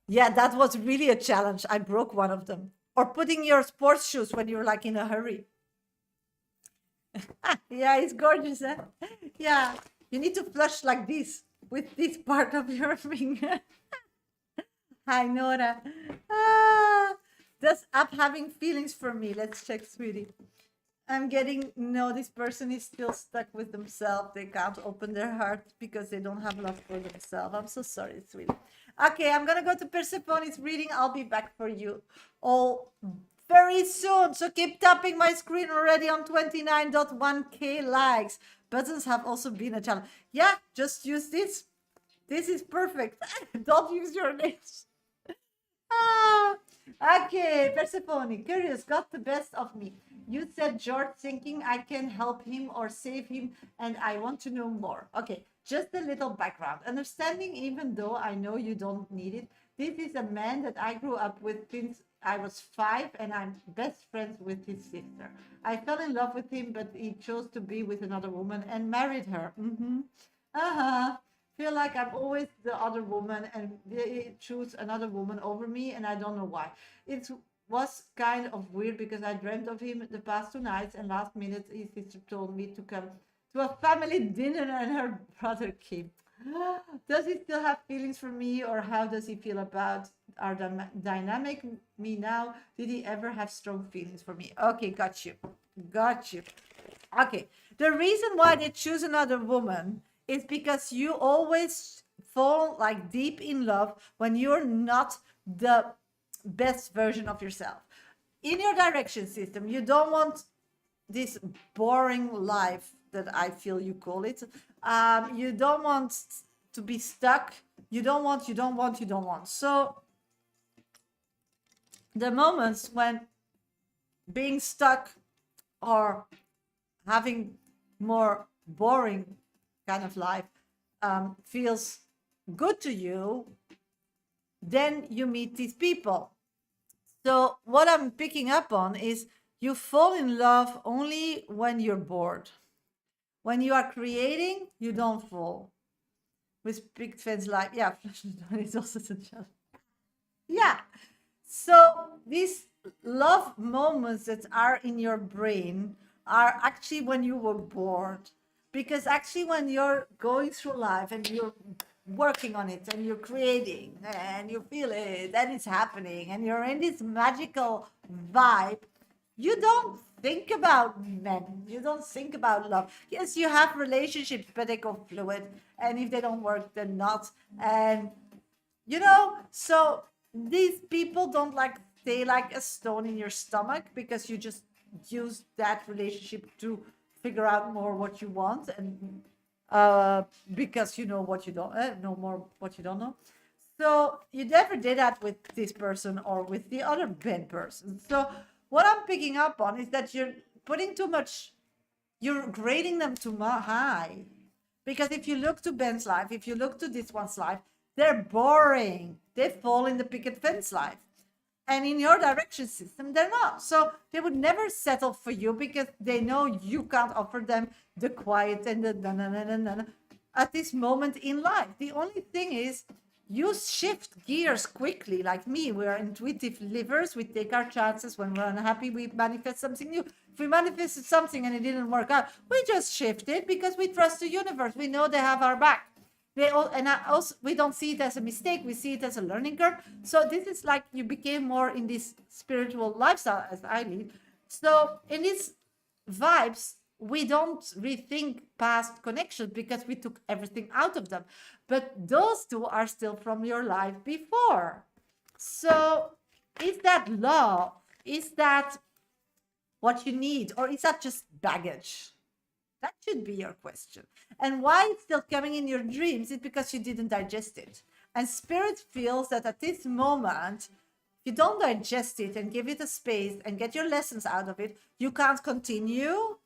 that was really a challenge. I broke one of them. Or putting your sports shoes when you're like in a hurry. Yeah, it's gorgeous, huh? Yeah, you need to flush like this with this part of your finger. Hi, Nora. Does app having feelings for me? Let's check, sweetie. I'm getting, no, this person is still stuck with themselves. They can't open their heart because they don't have love for themselves. I'm so sorry, sweetie. Okay, I'm going to go to Persephone's reading. I'll be back for you all very soon. So keep tapping my screen already on 29.1K likes. Buttons have also been a challenge. Yeah, just use this. This is perfect. Don't use your names. Okay, Persephone, curious, got the best of me. You said George thinking I can help him or save him, and I want to know more. Okay, just a little background. Understanding, even though I know you don't need it, this is a man that I grew up with since I was 5, and I'm best friends with his sister. I fell in love with him, but he chose to be with another woman and married her. Feel like I'm always the other woman, and they choose another woman over me, and I don't know why. It was kind of weird because I dreamt of him the past 2 nights, and last minute his sister told me to come to a family dinner, and her brother came. Does he still have feelings for me, or how does he feel about our dynamic? Me now? Did he ever have strong feelings for me? Okay, got you. Okay, the reason why they choose another woman is because you always fall like deep in love when you're not the best version of yourself. In your direction system, you don't want this boring life that I feel you call it. You don't want to be stuck. You don't want. So the moments when being stuck or having more boring kind of life feels good to you, then you meet these people. So what I'm picking up on is you fall in love only when you're bored. When you are creating, you don't fall. With big fans like, yeah, it's also a challenge. Yeah. So these love moments that are in your brain are actually when you were bored. Because actually when you're going through life and you're working on it and you're creating and you feel it and it's happening and you're in this magical vibe, you don't think about men. You don't think about love. Yes, you have relationships, but they go fluid. And if they don't work, they're not. And, so these people don't like stay like a stone in your stomach because you just use that relationship to figure out more what you want. And because you know what you don't know more what you don't know. So you never did that with this person or with the other Ben person. So what I'm picking up on is that you're putting too much, you're grading them too high. Because if you look to Ben's life, if you look to this one's life, they're boring. They fall in the picket fence life. And in your direction system, they're not. So they would never settle for you because they know you can't offer them the quiet and the na na na na na at this moment in life. The only thing is you shift gears quickly. Like me, we are intuitive livers. We take our chances. When we're unhappy, we manifest something new. If we manifested something and it didn't work out, we just shift it because we trust the universe. We know they have our back. We don't see it as a mistake. We see it as a learning curve. So this is like you became more in this spiritual lifestyle as I lead. So in these vibes, we don't rethink past connections because we took everything out of them. But those two are still from your life before. So is that love? Is that what you need? Or is that just baggage? That should be your question. And why it's still coming in your dreams is because you didn't digest it. And spirit feels that at this moment, if you don't digest it and give it a space and get your lessons out of it, you can't continue.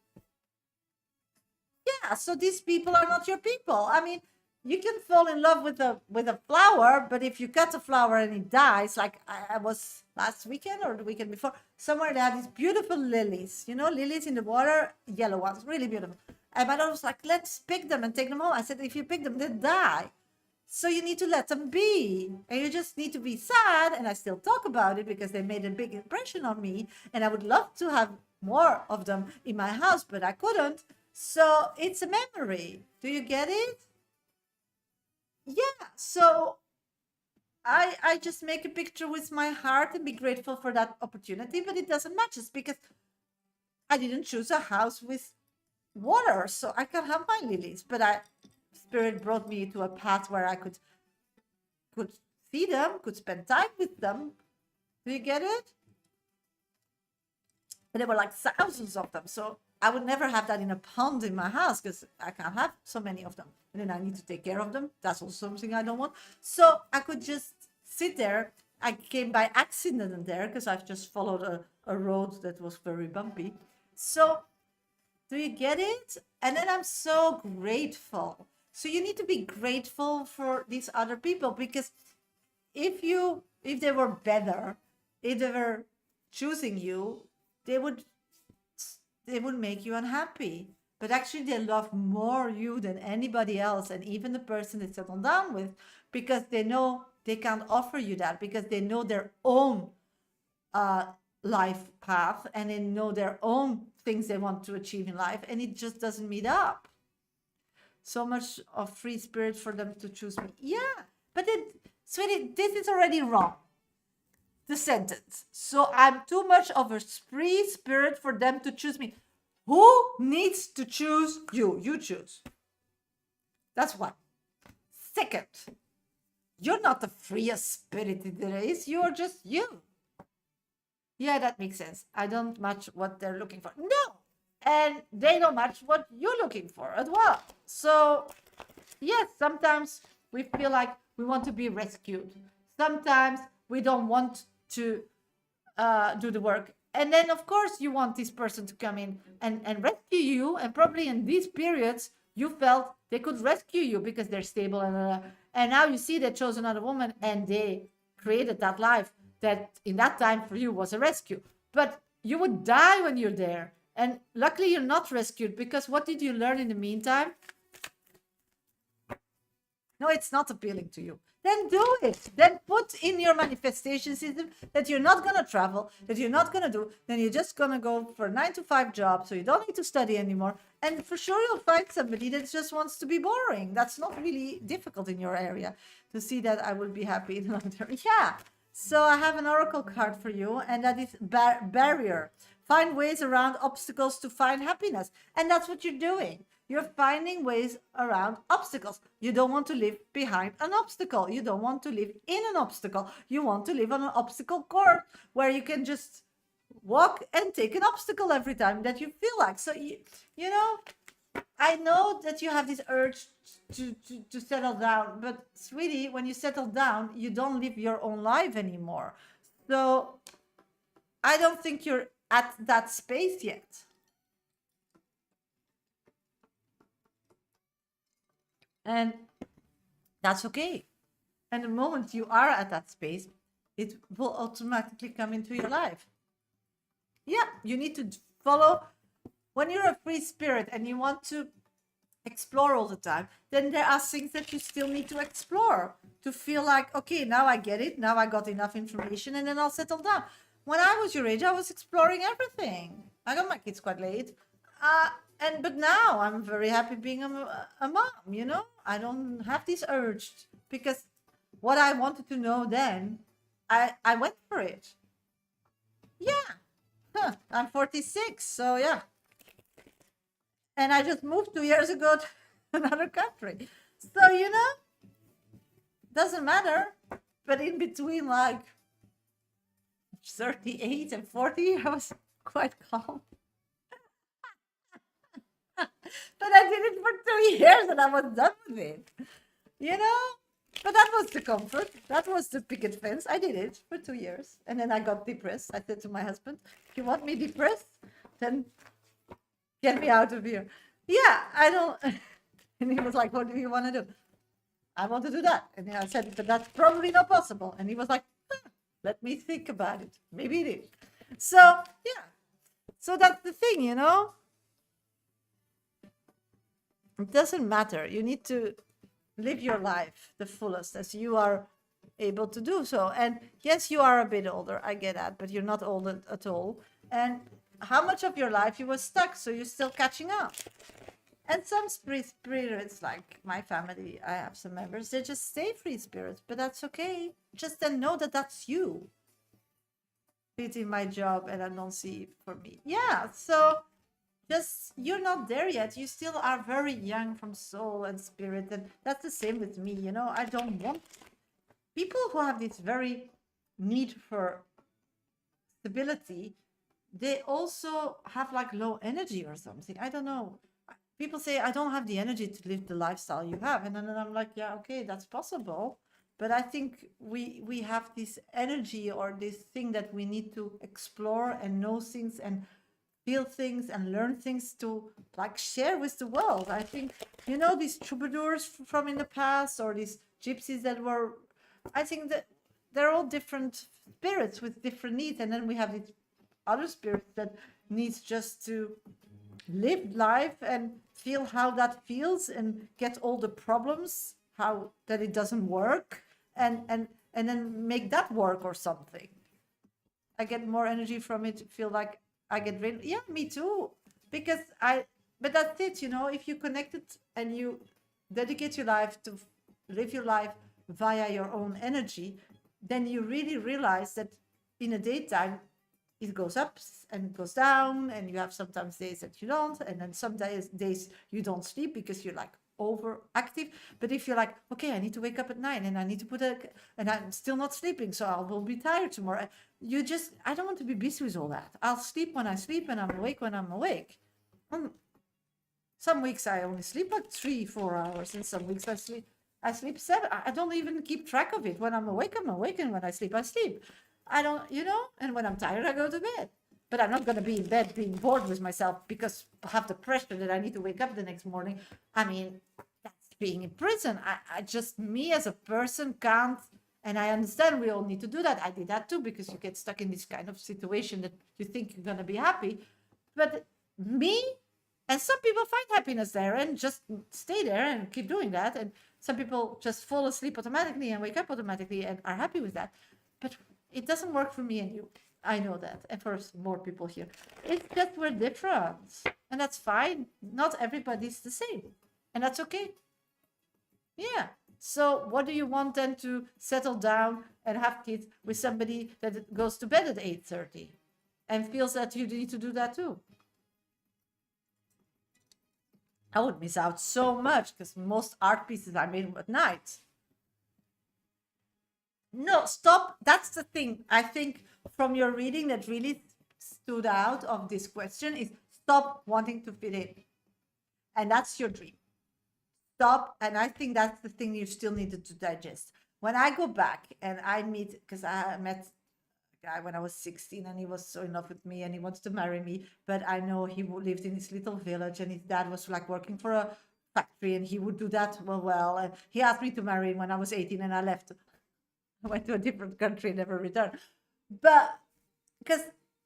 Yeah, so these people are not your people. I mean, you can fall in love with a flower, but if you cut a flower and it dies, like I was last weekend or the weekend before, somewhere they had these beautiful lilies, you know, lilies in the water, yellow ones, really beautiful. And my daughter was like, let's pick them and take them home. I said, if you pick them, they die. So you need to let them be. And you just need to be sad. And I still talk about it because they made a big impression on me. And I would love to have more of them in my house, but I couldn't. So it's a memory. Do you get it? Yeah. So I just make a picture with my heart and be grateful for that opportunity, but it doesn't match us because I didn't choose a house with water, so I can have my lilies. But spirit brought me to a path where I could see them, could spend time with them. Do you get it? And there were like thousands of them, so I would never have that in a pond in my house because I can't have so many of them. And then I need to take care of them. That's also something I don't want. So I could just sit there. I came by accident there because I've just followed a road that was very bumpy. So do you get it? And then I'm so grateful. So you need to be grateful for these other people because if they were better, if they were choosing you, they would make you unhappy. But actually they love more you than anybody else, and even the person they settle down with, because they know they can't offer you that, because they know their own life path and they know their own things they want to achieve in life, and it just doesn't meet up. So much of free spirit for them to choose me. Yeah, but sweetie, this is already wrong. The sentence. So I'm too much of a free spirit for them to choose me. Who needs to choose you? You choose. That's one. Second, you're not the freest spirit there is. You're just you. Yeah, that makes sense. I don't match what they're looking for. No. And they don't match what you're looking for as well. So, yes, sometimes we feel like we want to be rescued. Sometimes we don't want to do the work. And then, of course, you want this person to come in and rescue you. And probably in these periods, you felt they could rescue you because they're stable. And now you see they chose another woman and they created that life that in that time for you was a rescue. But you would die when you're there. And luckily, you're not rescued because what did you learn in the meantime? No, it's not appealing to you. Then do it. Then put in your manifestation system that you're not going to travel, that you're not going to do. Then you're just going to go for a 9-to-5 job, so you don't need to study anymore. And for sure, you'll find somebody that just wants to be boring. That's not really difficult in your area to see that I will be happy in the long term. Yeah. So I have an oracle card for you, and that is barrier. Find ways around obstacles to find happiness. And that's what you're doing. You're finding ways around obstacles. You don't want to live behind an obstacle. You don't want to live in an obstacle. You want to live on an obstacle course where you can just walk and take an obstacle every time that you feel like. So, you know, I know that you have this urge to settle down, but sweetie, when you settle down, you don't live your own life anymore. So I don't think you're at that space yet. And that's okay. And the moment you are at that space, it will automatically come into your life. Yeah, you need to follow. When you're a free spirit and you want to explore all the time, then there are things that you still need to explore to feel like, okay, now I get it. Now I got enough information and then I'll settle down. When I was your age, I was exploring everything. I got my kids quite late. But now I'm very happy being a mom, you know? I don't have this urge because what I wanted to know then, I went for it. Yeah. Huh. I'm 46, so yeah. And I just moved 2 years ago to another country. So, you know, doesn't matter. But in between like 38 and 40, I was quite calm. But I did it for 2 years and I was done with it. You know? But that was the comfort. That was the picket fence. I did it for 2 years. And then I got depressed. I said to my husband, if you want me depressed, then get me out of here. Yeah, I don't. And he was like, what do you want to do? I want to do that. And then I said, but that's probably not possible. And he was like, let me think about it. Maybe it is. So, yeah. So that's the thing, you know? It doesn't matter. You need to live your life the fullest as you are able to do so. And yes, you are a bit older. I get that, but you're not old at all. And how much of your life you were stuck, so you're still catching up. And some spirits, like my family, I have some members, they just stay free spirits, but that's okay. Just then know that that's you. It's in my job and I don't see it for me. Yeah, so just, you're not there yet. You still are very young from soul and spirit. And that's the same with me, you know. I don't want people who have this very need for stability. They also have like low energy or something. I don't know. People say, I don't have the energy to live the lifestyle you have. And then I'm like, yeah, okay, that's possible. But I think we have this energy or this thing that we need to explore and know things and feel things and learn things to like share with the world. I think, you know, these troubadours from in the past or these gypsies that were, I think that they're all different spirits with different needs. And then we have these other spirits that needs just to live life and feel how that feels and get all the problems, how that it doesn't work and then make that work or something. I get more energy from it, feel like I get rid. Yeah, me too. Because but that's it, you know, if you connect it and you dedicate your life to live your life via your own energy, then you really realize that in the daytime, it goes up and it goes down, and you have sometimes days that you don't, and then some days you don't sleep because you're like overactive. But if you're like, okay, I need to wake up at 9 and I need to and I'm still not sleeping, so I will be tired tomorrow. I don't want to be busy with all that. I'll sleep when I sleep and I'm awake when I'm awake. Some weeks I only sleep like 3-4 hours, and some weeks I sleep 7. I don't even keep track of it. When I'm awake, and when I sleep, I sleep. I don't, you know, and when I'm tired, I go to bed. But I'm not going to be in bed being bored with myself because I have the pressure that I need to wake up the next morning. I mean, that's being in prison. I just, me as a person can't, and I understand we all need to do that. I did that too, because you get stuck in this kind of situation that you think you're going to be happy. But me, and some people find happiness there and just stay there and keep doing that. And some people just fall asleep automatically and wake up automatically and are happy with that. But it doesn't work for me and you. I know that. And for more people here. It's just we're different. And that's fine. Not everybody's the same. And that's okay. Yeah. So what do you want then, to settle down and have kids with somebody that goes to bed at 8:30 and feels that you need to do that too? I would miss out so much because most art pieces are made at night. No, stop. That's the thing. I think from your reading that really stood out of this question is stop wanting to fit in. And that's your dream. Stop. And I think that's the thing you still needed to digest. When I go back and I meet, because I met a guy when I was 16 and he was so in love with me and he wants to marry me, but I know he lived in this little village and his dad was like working for a factory and he would do that well. And he asked me to marry him when I was 18 and I left. I went to a different country, never returned. But because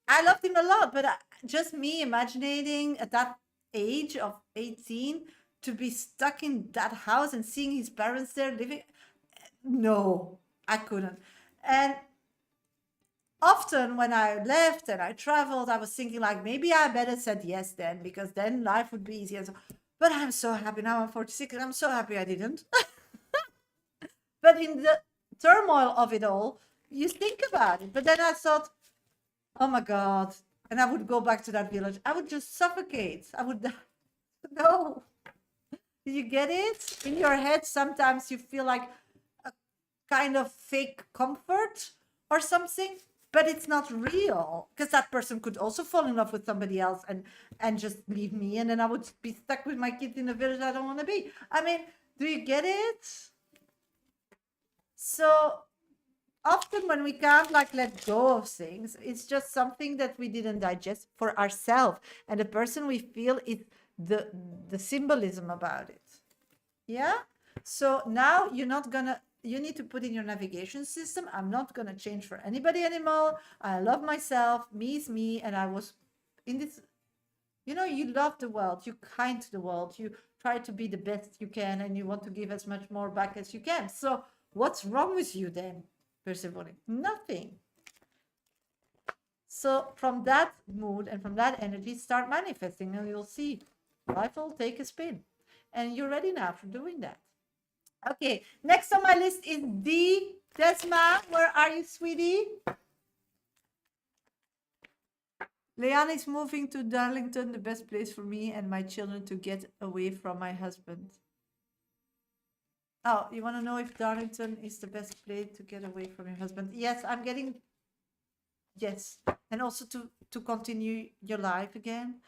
I loved him a lot, but just me imagining at that age of 18 to be stuck in that house and seeing his parents there living, no, I couldn't. And often when I left and I traveled, I was thinking like, maybe I better said yes then, because then life would be easier. But I'm so happy now. I'm 46 and I'm so happy I didn't. But in the turmoil of it all, you think about it. But then I thought, oh my God. And I would go back to that village. I would just suffocate. I would, no. Do you get it? In your head, sometimes you feel like a kind of fake comfort or something, but it's not real, because that person could also fall in love with somebody else and just leave me. And then I would be stuck with my kids in a village I don't want to be. I mean, do you get it? So often when we can't like let go of things, it's just something that we didn't digest for ourselves, and the person we feel is the symbolism about it. Yeah. So now you need to put in your navigation system, I'm not gonna change for anybody anymore. I love myself, me is me, and I was in this, you love the world, you're kind to the world, you try to be the best you can, and you want to give as much more back as you can. So what's wrong with you then, Persephone? Nothing. So from that mood and from that energy, start manifesting, and you'll see life will take a spin. And you're ready now for doing that. Okay, next on my list is D. Desma, where are you, sweetie? Leanne is moving to Darlington, the best place for me and my children to get away from my husband. Oh, you want to know if Darlington is the best place to get away from your husband? Yes, I'm getting... Yes. And also to continue your life again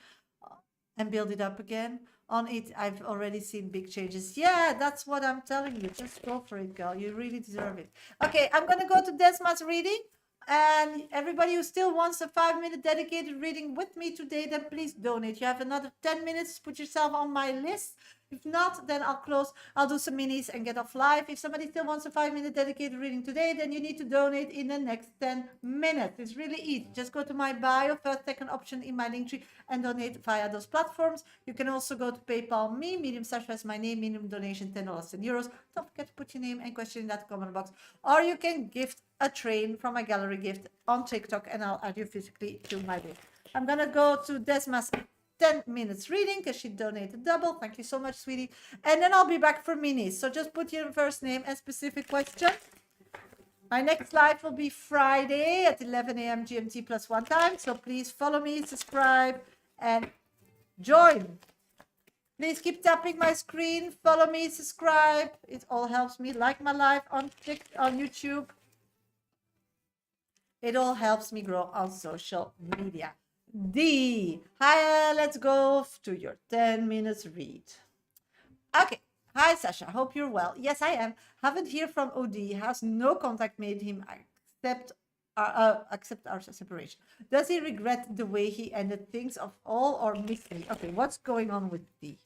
and build it up again. On it, I've already seen big changes. Yeah, that's what I'm telling you. Just go for it, girl. You really deserve it. Okay, I'm going to go to Desma's reading. And everybody who still wants a 5-minute dedicated reading with me today, then please donate. You have another 10 minutes to put yourself on my list. If not, then I'll close. I'll do some minis and get off live. If somebody still wants a 5-minute dedicated reading today, then you need to donate in the next 10 minutes. It's really easy. Just go to my bio, first, second option in my link tree, and donate via those platforms. You can also go to PayPal me, Medium Shasha is my name, minimum donation $10 and euros. Don't forget to put your name and question in that comment box. Or you can gift a train from my gallery gift on TikTok, and I'll add you physically to my list. I'm gonna go to Desma's 10 minutes reading because she donated double. Thank you so much, sweetie. And then I'll be back for minis. So just put your first name and specific question. My next live will be Friday at 11 a.m. GMT plus 1 time. So please follow me, subscribe, and join. Please keep tapping my screen. Follow me, subscribe. It all helps me. Like my live on YouTube. It all helps me grow on social media. D. Hi, let's go to your 10 minutes read. Okay. Hi, Sasha. Hope you're well. Yes, I am. Haven't heard from OD. Has no contact made him accept our separation. Does he regret the way he ended things of all or miss me? Okay, what's going on with D?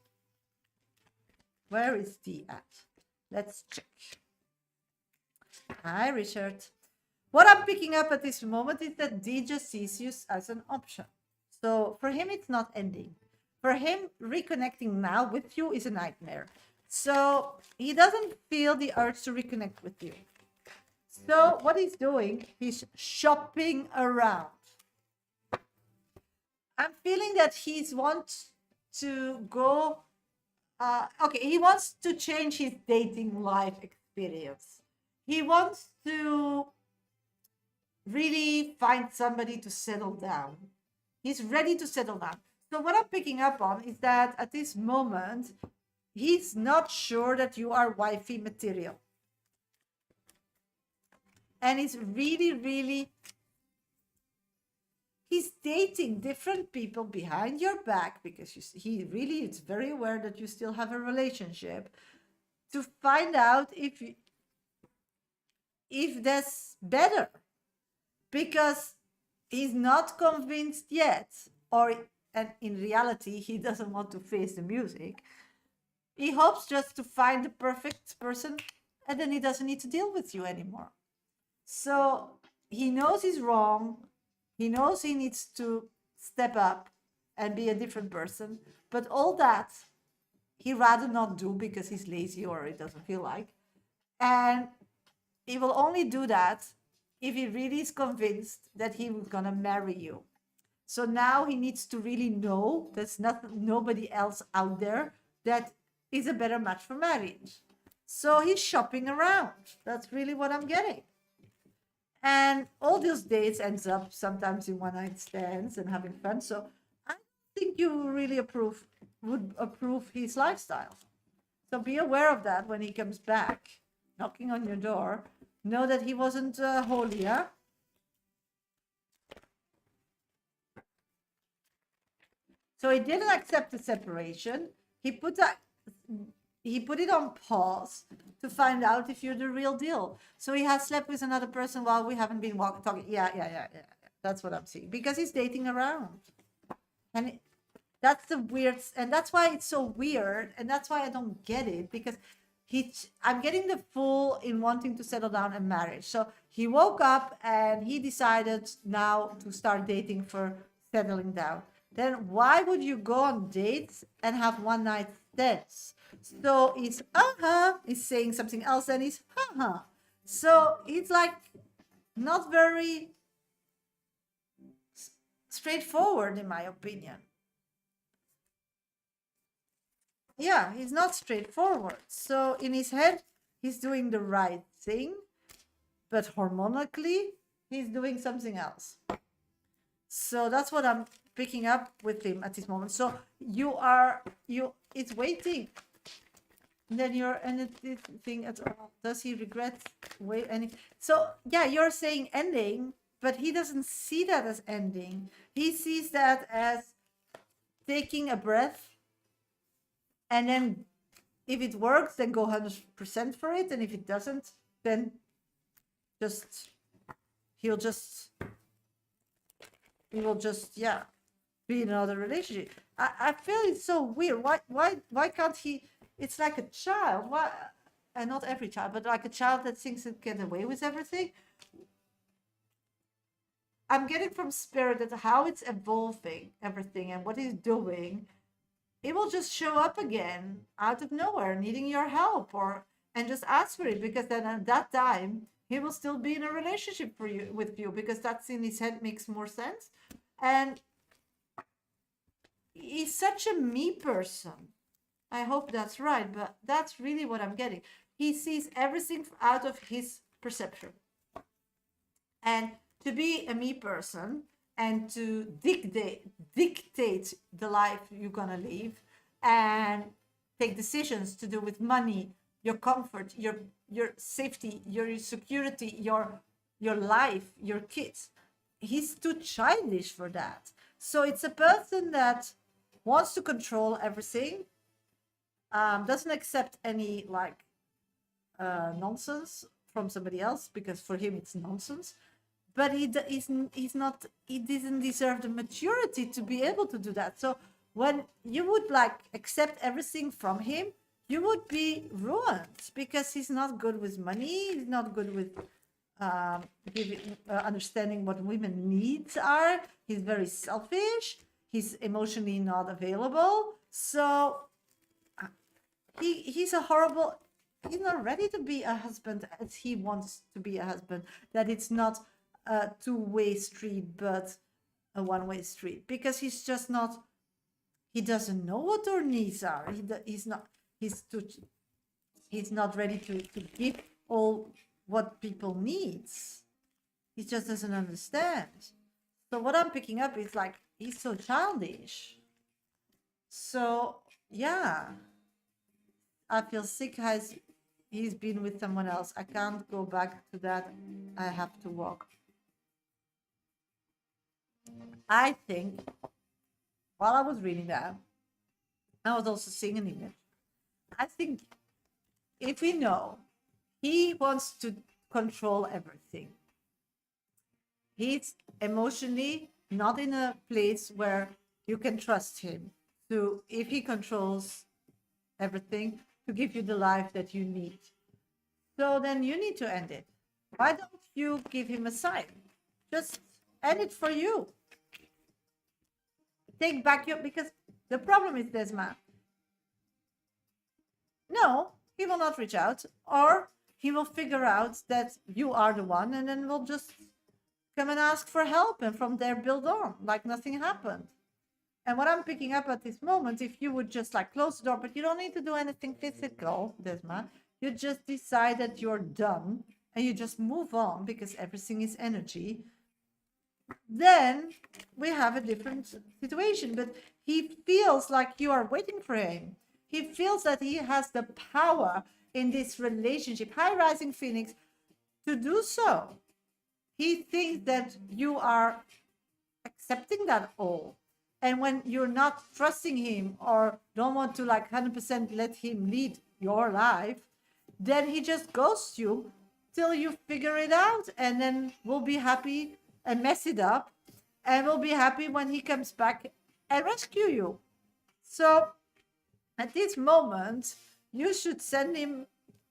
Where is D at? Let's check. Hi, Richard. What I'm picking up at this moment is that D just sees you as an option. So for him, it's not ending. For him, reconnecting now with you is a nightmare. So he doesn't feel the urge to reconnect with you. So what he's doing, he's shopping around. I'm feeling that he wants to go... okay, he wants to change his dating life experience. He wants to really find somebody to settle down. He's ready to settle down. So what I'm picking up on is that at this moment, he's not sure that you are wifey material. And he's really, really he's dating different people behind your back because he really is very aware that you still have a relationship, to find out if that's better, because he's not convinced yet, or and in reality he doesn't want to face the music. He hopes just to find the perfect person, and then he doesn't need to deal with you anymore. So he knows he's wrong. He knows he needs to step up and be a different person. But all that he rather not do because he's lazy or he doesn't feel like. And he will only do that if he really is convinced that he was gonna marry you. So now he needs to really know there's nobody else out there that is a better match for marriage. So he's shopping around. That's really what I'm getting. And all those dates ends up sometimes in one night stands and having fun. So I think you really would approve his lifestyle. So be aware of that when he comes back, knocking on your door. Know that he wasn't holy, yeah? So he didn't accept the separation. He put it on pause to find out if you're the real deal. So he has slept with another person while we haven't been talking. Yeah. That's what I'm seeing, because he's dating around, and that's the weird, and that's why it's so weird, and that's why I don't get it, because I'm getting the fool in wanting to settle down in marriage. So he woke up and he decided now to start dating for settling down. Then why would you go on dates and have one night stands? So he's he's saying something else, and he's So it's like not very straightforward, in my opinion. Yeah, he's not straightforward. So in his head, he's doing the right thing, but hormonally, he's doing something else. So that's what I'm picking up with him at this moment. So it's waiting. And then this thing at all. Does he regret any? So yeah, you're saying ending, but he doesn't see that as ending. He sees that as taking a breath, and then if it works, then go 100% for it, and if it doesn't, then he will just be in another relationship. I feel it's so weird. Why can't he? It's like a child. Why? And not every child, but like a child that thinks it get away with everything. I'm getting from spirit that how it's evolving everything and what he's doing, it will just show up again out of nowhere, needing your help, and just ask for it, because then at that time he will still be in a relationship with you, because that's in his head makes more sense. And he's such a me person. I hope that's right, but that's really what I'm getting. He sees everything out of his perception. And to be a me person and to dictate the life you're gonna live and take decisions to do with money, your comfort, your safety, your security, your life, your kids. He's too childish for that. So it's a person that wants to control everything, doesn't accept any nonsense from somebody else, because for him it's nonsense. But he doesn't deserve the maturity to be able to do that. So when you would accept everything from him, you would be ruined, because he's not good with money. He's not good with understanding what women needs are. He's very selfish. He's emotionally not available. So he's not ready to be a husband as he wants to be a husband. That it's not a two-way street, but a one-way street, because he's just not. He doesn't know what our needs are. He's not ready to give all what people needs. He just doesn't understand. So what I'm picking up is he's so childish. So yeah, I feel sick. He's been with someone else. I can't go back to that. I have to walk. I think while I was reading that, I was also seeing an image. I think if we know he wants to control everything, he's emotionally not in a place where you can trust him to, if he controls everything, to give you the life that you need. So then you need to end it. Why don't you give him a sign? Just end it for you. Take back your, because the problem is, Desma, no, he will not reach out, or he will figure out that you are the one, and then will just come and ask for help, and from there build on like nothing happened. And what I'm picking up at this moment, if you would just like close the door, but you don't need to do anything physical, Desma, you just decide that you're done and you just move on because everything is energy, then we have a different situation. But he feels like you are waiting for him. He feels that he has the power in this relationship, high rising Phoenix, to do so. He thinks that you are accepting that all. And when you're not trusting him or don't want to like 100% let him lead your life, then he just ghosts you till you figure it out, and then we'll be happy and mess it up, and we'll be happy when he comes back and rescue you. So at this moment, you should send him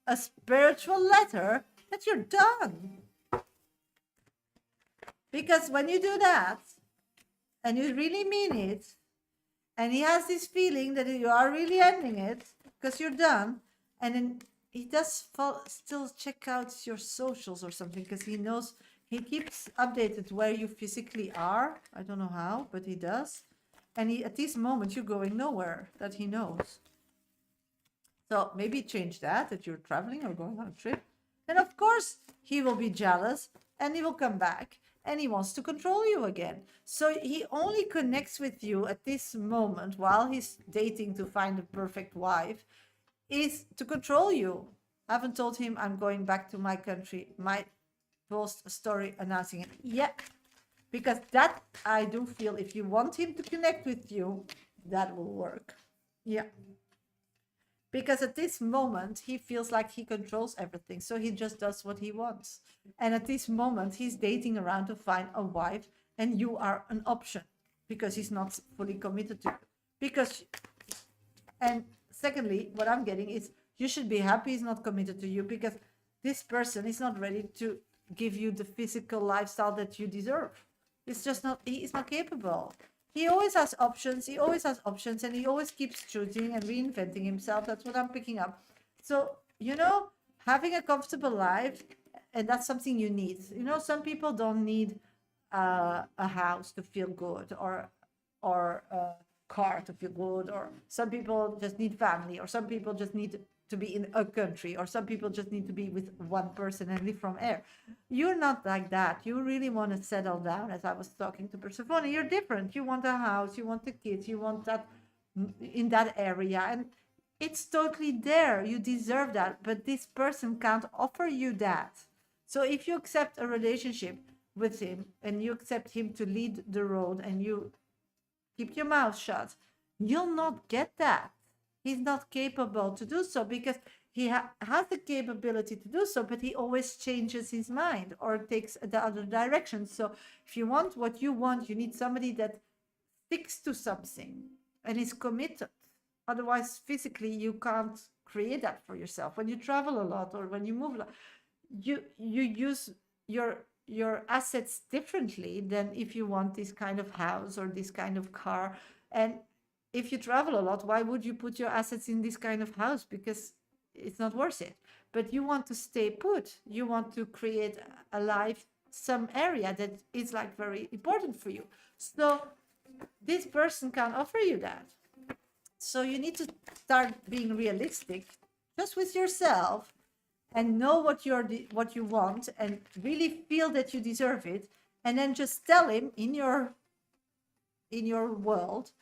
a spiritual letter that you're done. Because when you do that, and you really mean it, and he has this feeling that you are really ending it because you're done, and then he does still check out your socials or something, because he knows, he keeps updated where you physically are. I don't know how, but he does. And he, at this moment, you're going nowhere, that he knows. So maybe change that you're traveling or going on a trip. And of course, he will be jealous and he will come back and he wants to control you again. So he only connects with you at this moment while he's dating to find the perfect wife, is to control you. I haven't told him I'm going back to my country, might post a story announcing it yet. Because that, I do feel, if you want him to connect with you, that will work. Yeah. Because at this moment, he feels like he controls everything. So he just does what he wants. And at this moment, he's dating around to find a wife, and you are an option because he's not fully committed to you. Because, and secondly, what I'm getting is you should be happy he's not committed to you, because this person is not ready to give you the physical lifestyle that you deserve. It's just not, he is not capable. He always has options. He always has options, and he always keeps choosing and reinventing himself. That's what I'm picking up. So, you know, having a comfortable life, and that's something you need. You know, some people don't need a house to feel good, or a car to feel good, or some people just need family, or some people just need to be in a country, or some people just need to be with one person and live from air. You're not like that. You really want to settle down. As I was talking to Persephone, you're different. You want a house, you want the kids, you want that in that area, and it's totally there. You deserve that, but this person can't offer you that. So if you accept a relationship with him and you accept him to lead the road, and you keep your mouth shut, you'll not get that. He's not capable to do so, because he has the capability to do so, but he always changes his mind or takes the other direction. So if you want what you want, you need somebody that sticks to something and is committed. Otherwise, physically, you can't create that for yourself. When you travel a lot or when you move a lot, you use your assets differently than if you want this kind of house or this kind of car. And if you travel a lot, why would you put your assets in this kind of house? Because it's not worth it. But you want to stay put. You want to create a life, some area that is like very important for you. So this person can offer you that. So you need to start being realistic just with yourself, and know what you want, and really feel that you deserve it, and then just tell him in your world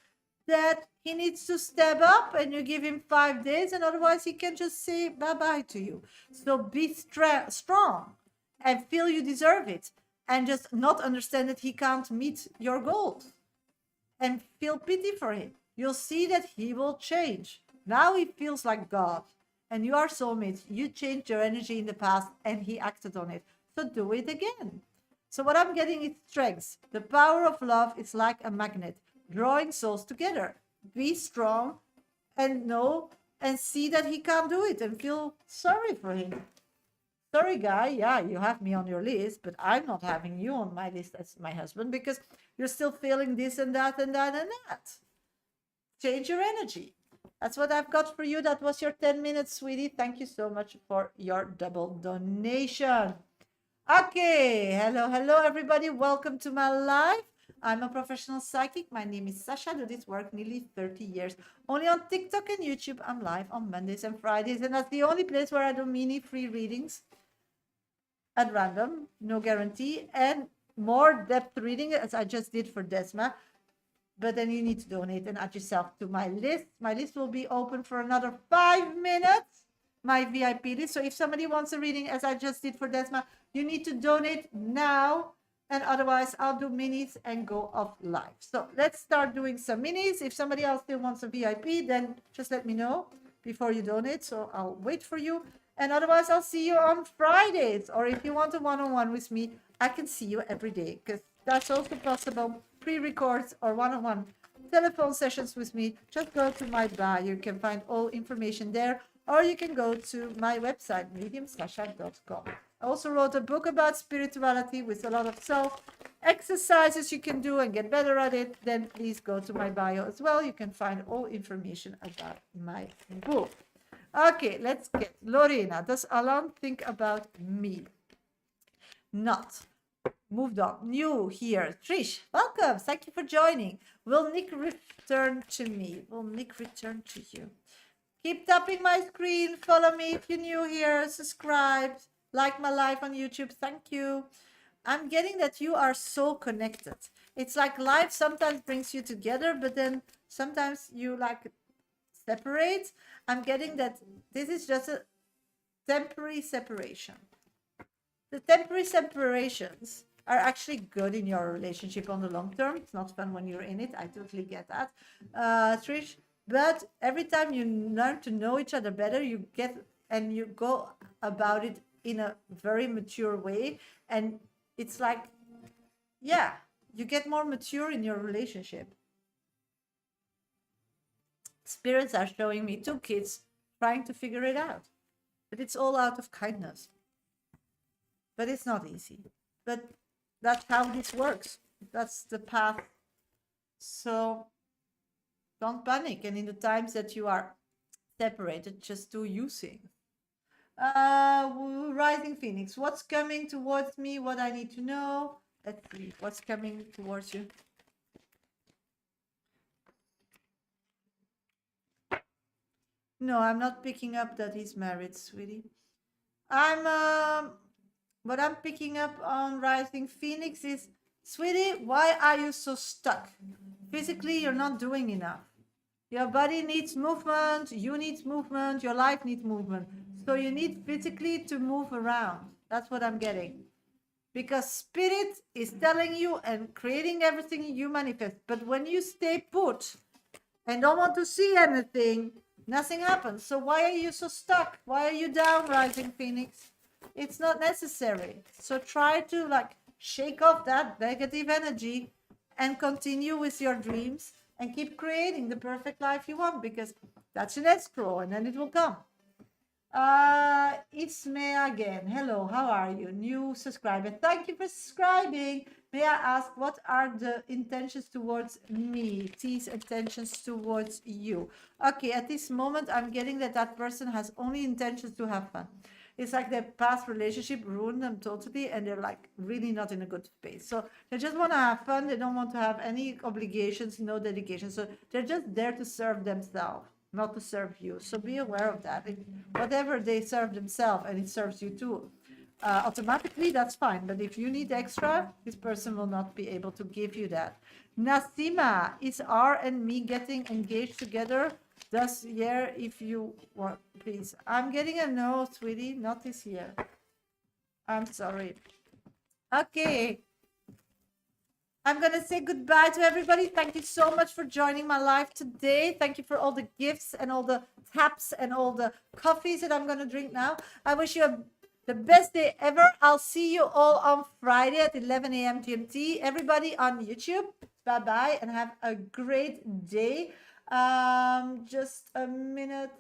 that he needs to step up, and you give him 5 days, and otherwise he can just say bye-bye to you. So be strong and feel you deserve it, and just not understand that he can't meet your goals and feel pity for him. You'll see that he will change. Now he feels like God, and you are soulmates. You changed your energy in the past and he acted on it. So do it again. So what I'm getting is strength. The power of love is like a magnet, drawing souls together. Be strong and know and see that he can't do it and feel sorry for him. Sorry, guy, yeah, you have me on your list, but I'm not having you on my list as my husband because you're still feeling this and that and that and that. Change your energy. That's what I've got for you. That was your 10 minutes, sweetie. Thank you so much for your double donation. Okay, hello, everybody. Welcome to my live. I'm a professional psychic. My name is Shasha. I do this work nearly 30 years. Only on TikTok and YouTube. I'm live on Mondays and Fridays, and that's the only place where I do mini free readings at random, no guarantee, and more depth reading as I just did for Desma. But then you need to donate and add yourself to my list. My list will be open for another 5 minutes, my VIP list. So if somebody wants a reading as I just did for Desma, you need to donate now. And otherwise, I'll do minis and go off live. So let's start doing some minis. If somebody else still wants a VIP, then just let me know before you donate. So I'll wait for you. And otherwise, I'll see you on Fridays. Or if you want a one-on-one with me, I can see you every day because that's also possible. Pre-records or one-on-one telephone sessions with me. Just go to my bio. You can find all information there. Or you can go to my website, mediumsasha.com. I also wrote a book about spirituality with a lot of self exercises you can do and get better at it. Then please go to my bio as well. You can find all information about my book. Okay, let's get Lorena. Does Alan think about me? Not. Moved on. New here. Trish, welcome. Thank you for joining. Will Nick return to me? Will Nick return to you? Keep tapping my screen. Follow me if you're new here. Subscribe. Like my live on YouTube. Thank you. I'm getting that you are so connected. It's like life sometimes brings you together, but then sometimes you like separate. I'm getting that this is just a temporary separation. The temporary separations are actually good in your relationship on the long term. It's not fun when you're in it. I totally get that, Trish. But every time you learn to know each other better, you get and you go about it in a very mature way. And it's like, yeah, you get more mature in your relationship. Spirits are showing me 2 kids trying to figure it out. But it's all out of kindness. But it's not easy. But that's how this works. That's the path. So don't panic. And in the times that you are separated, just do you thing. Rising Phoenix, what's coming towards me? What I need to know? Let's see. What's coming towards you? No, I'm not picking up that he's married, sweetie. What I'm picking up on Rising Phoenix is, sweetie, why are you so stuck? Physically, you're not doing enough. Your body needs movement, you need movement, your life needs movement. So you need physically to move around. That's what I'm getting. Because spirit is telling you and creating everything you manifest. But when you stay put and don't want to see anything, nothing happens. So why are you so stuck? Why are you down, Rising Phoenix? It's not necessary. So try to like shake off that negative energy and continue with your dreams and keep creating the perfect life you want, because that's an escrow and then it will come. It's me again. Hello, how are you? New subscriber. Thank you for subscribing. May I ask, what are the intentions towards me? T's intentions towards you. Okay, at this moment, I'm getting that that person has only intentions to have fun. It's like their past relationship ruined them totally, and they're like really not in a good space. So they just want to have fun. They don't want to have any obligations, no dedication. So they're just there to serve themselves, not to serve you. So be aware of that. Whatever they serve themselves and it serves you too, automatically that's fine. But if you need extra, this person will not be able to give you that. Nasima, is R and me getting engaged together this year? If you want, please. I'm getting a no, sweetie, not this year. I'm sorry. Okay. I'm going to say goodbye to everybody. Thank you so much for joining my live today. Thank you for all the gifts and all the taps and all the coffees that I'm going to drink now. I wish you the best day ever. I'll see you all on Friday at 11 a.m. GMT. Everybody on YouTube, bye-bye and have a great day. Just a minute.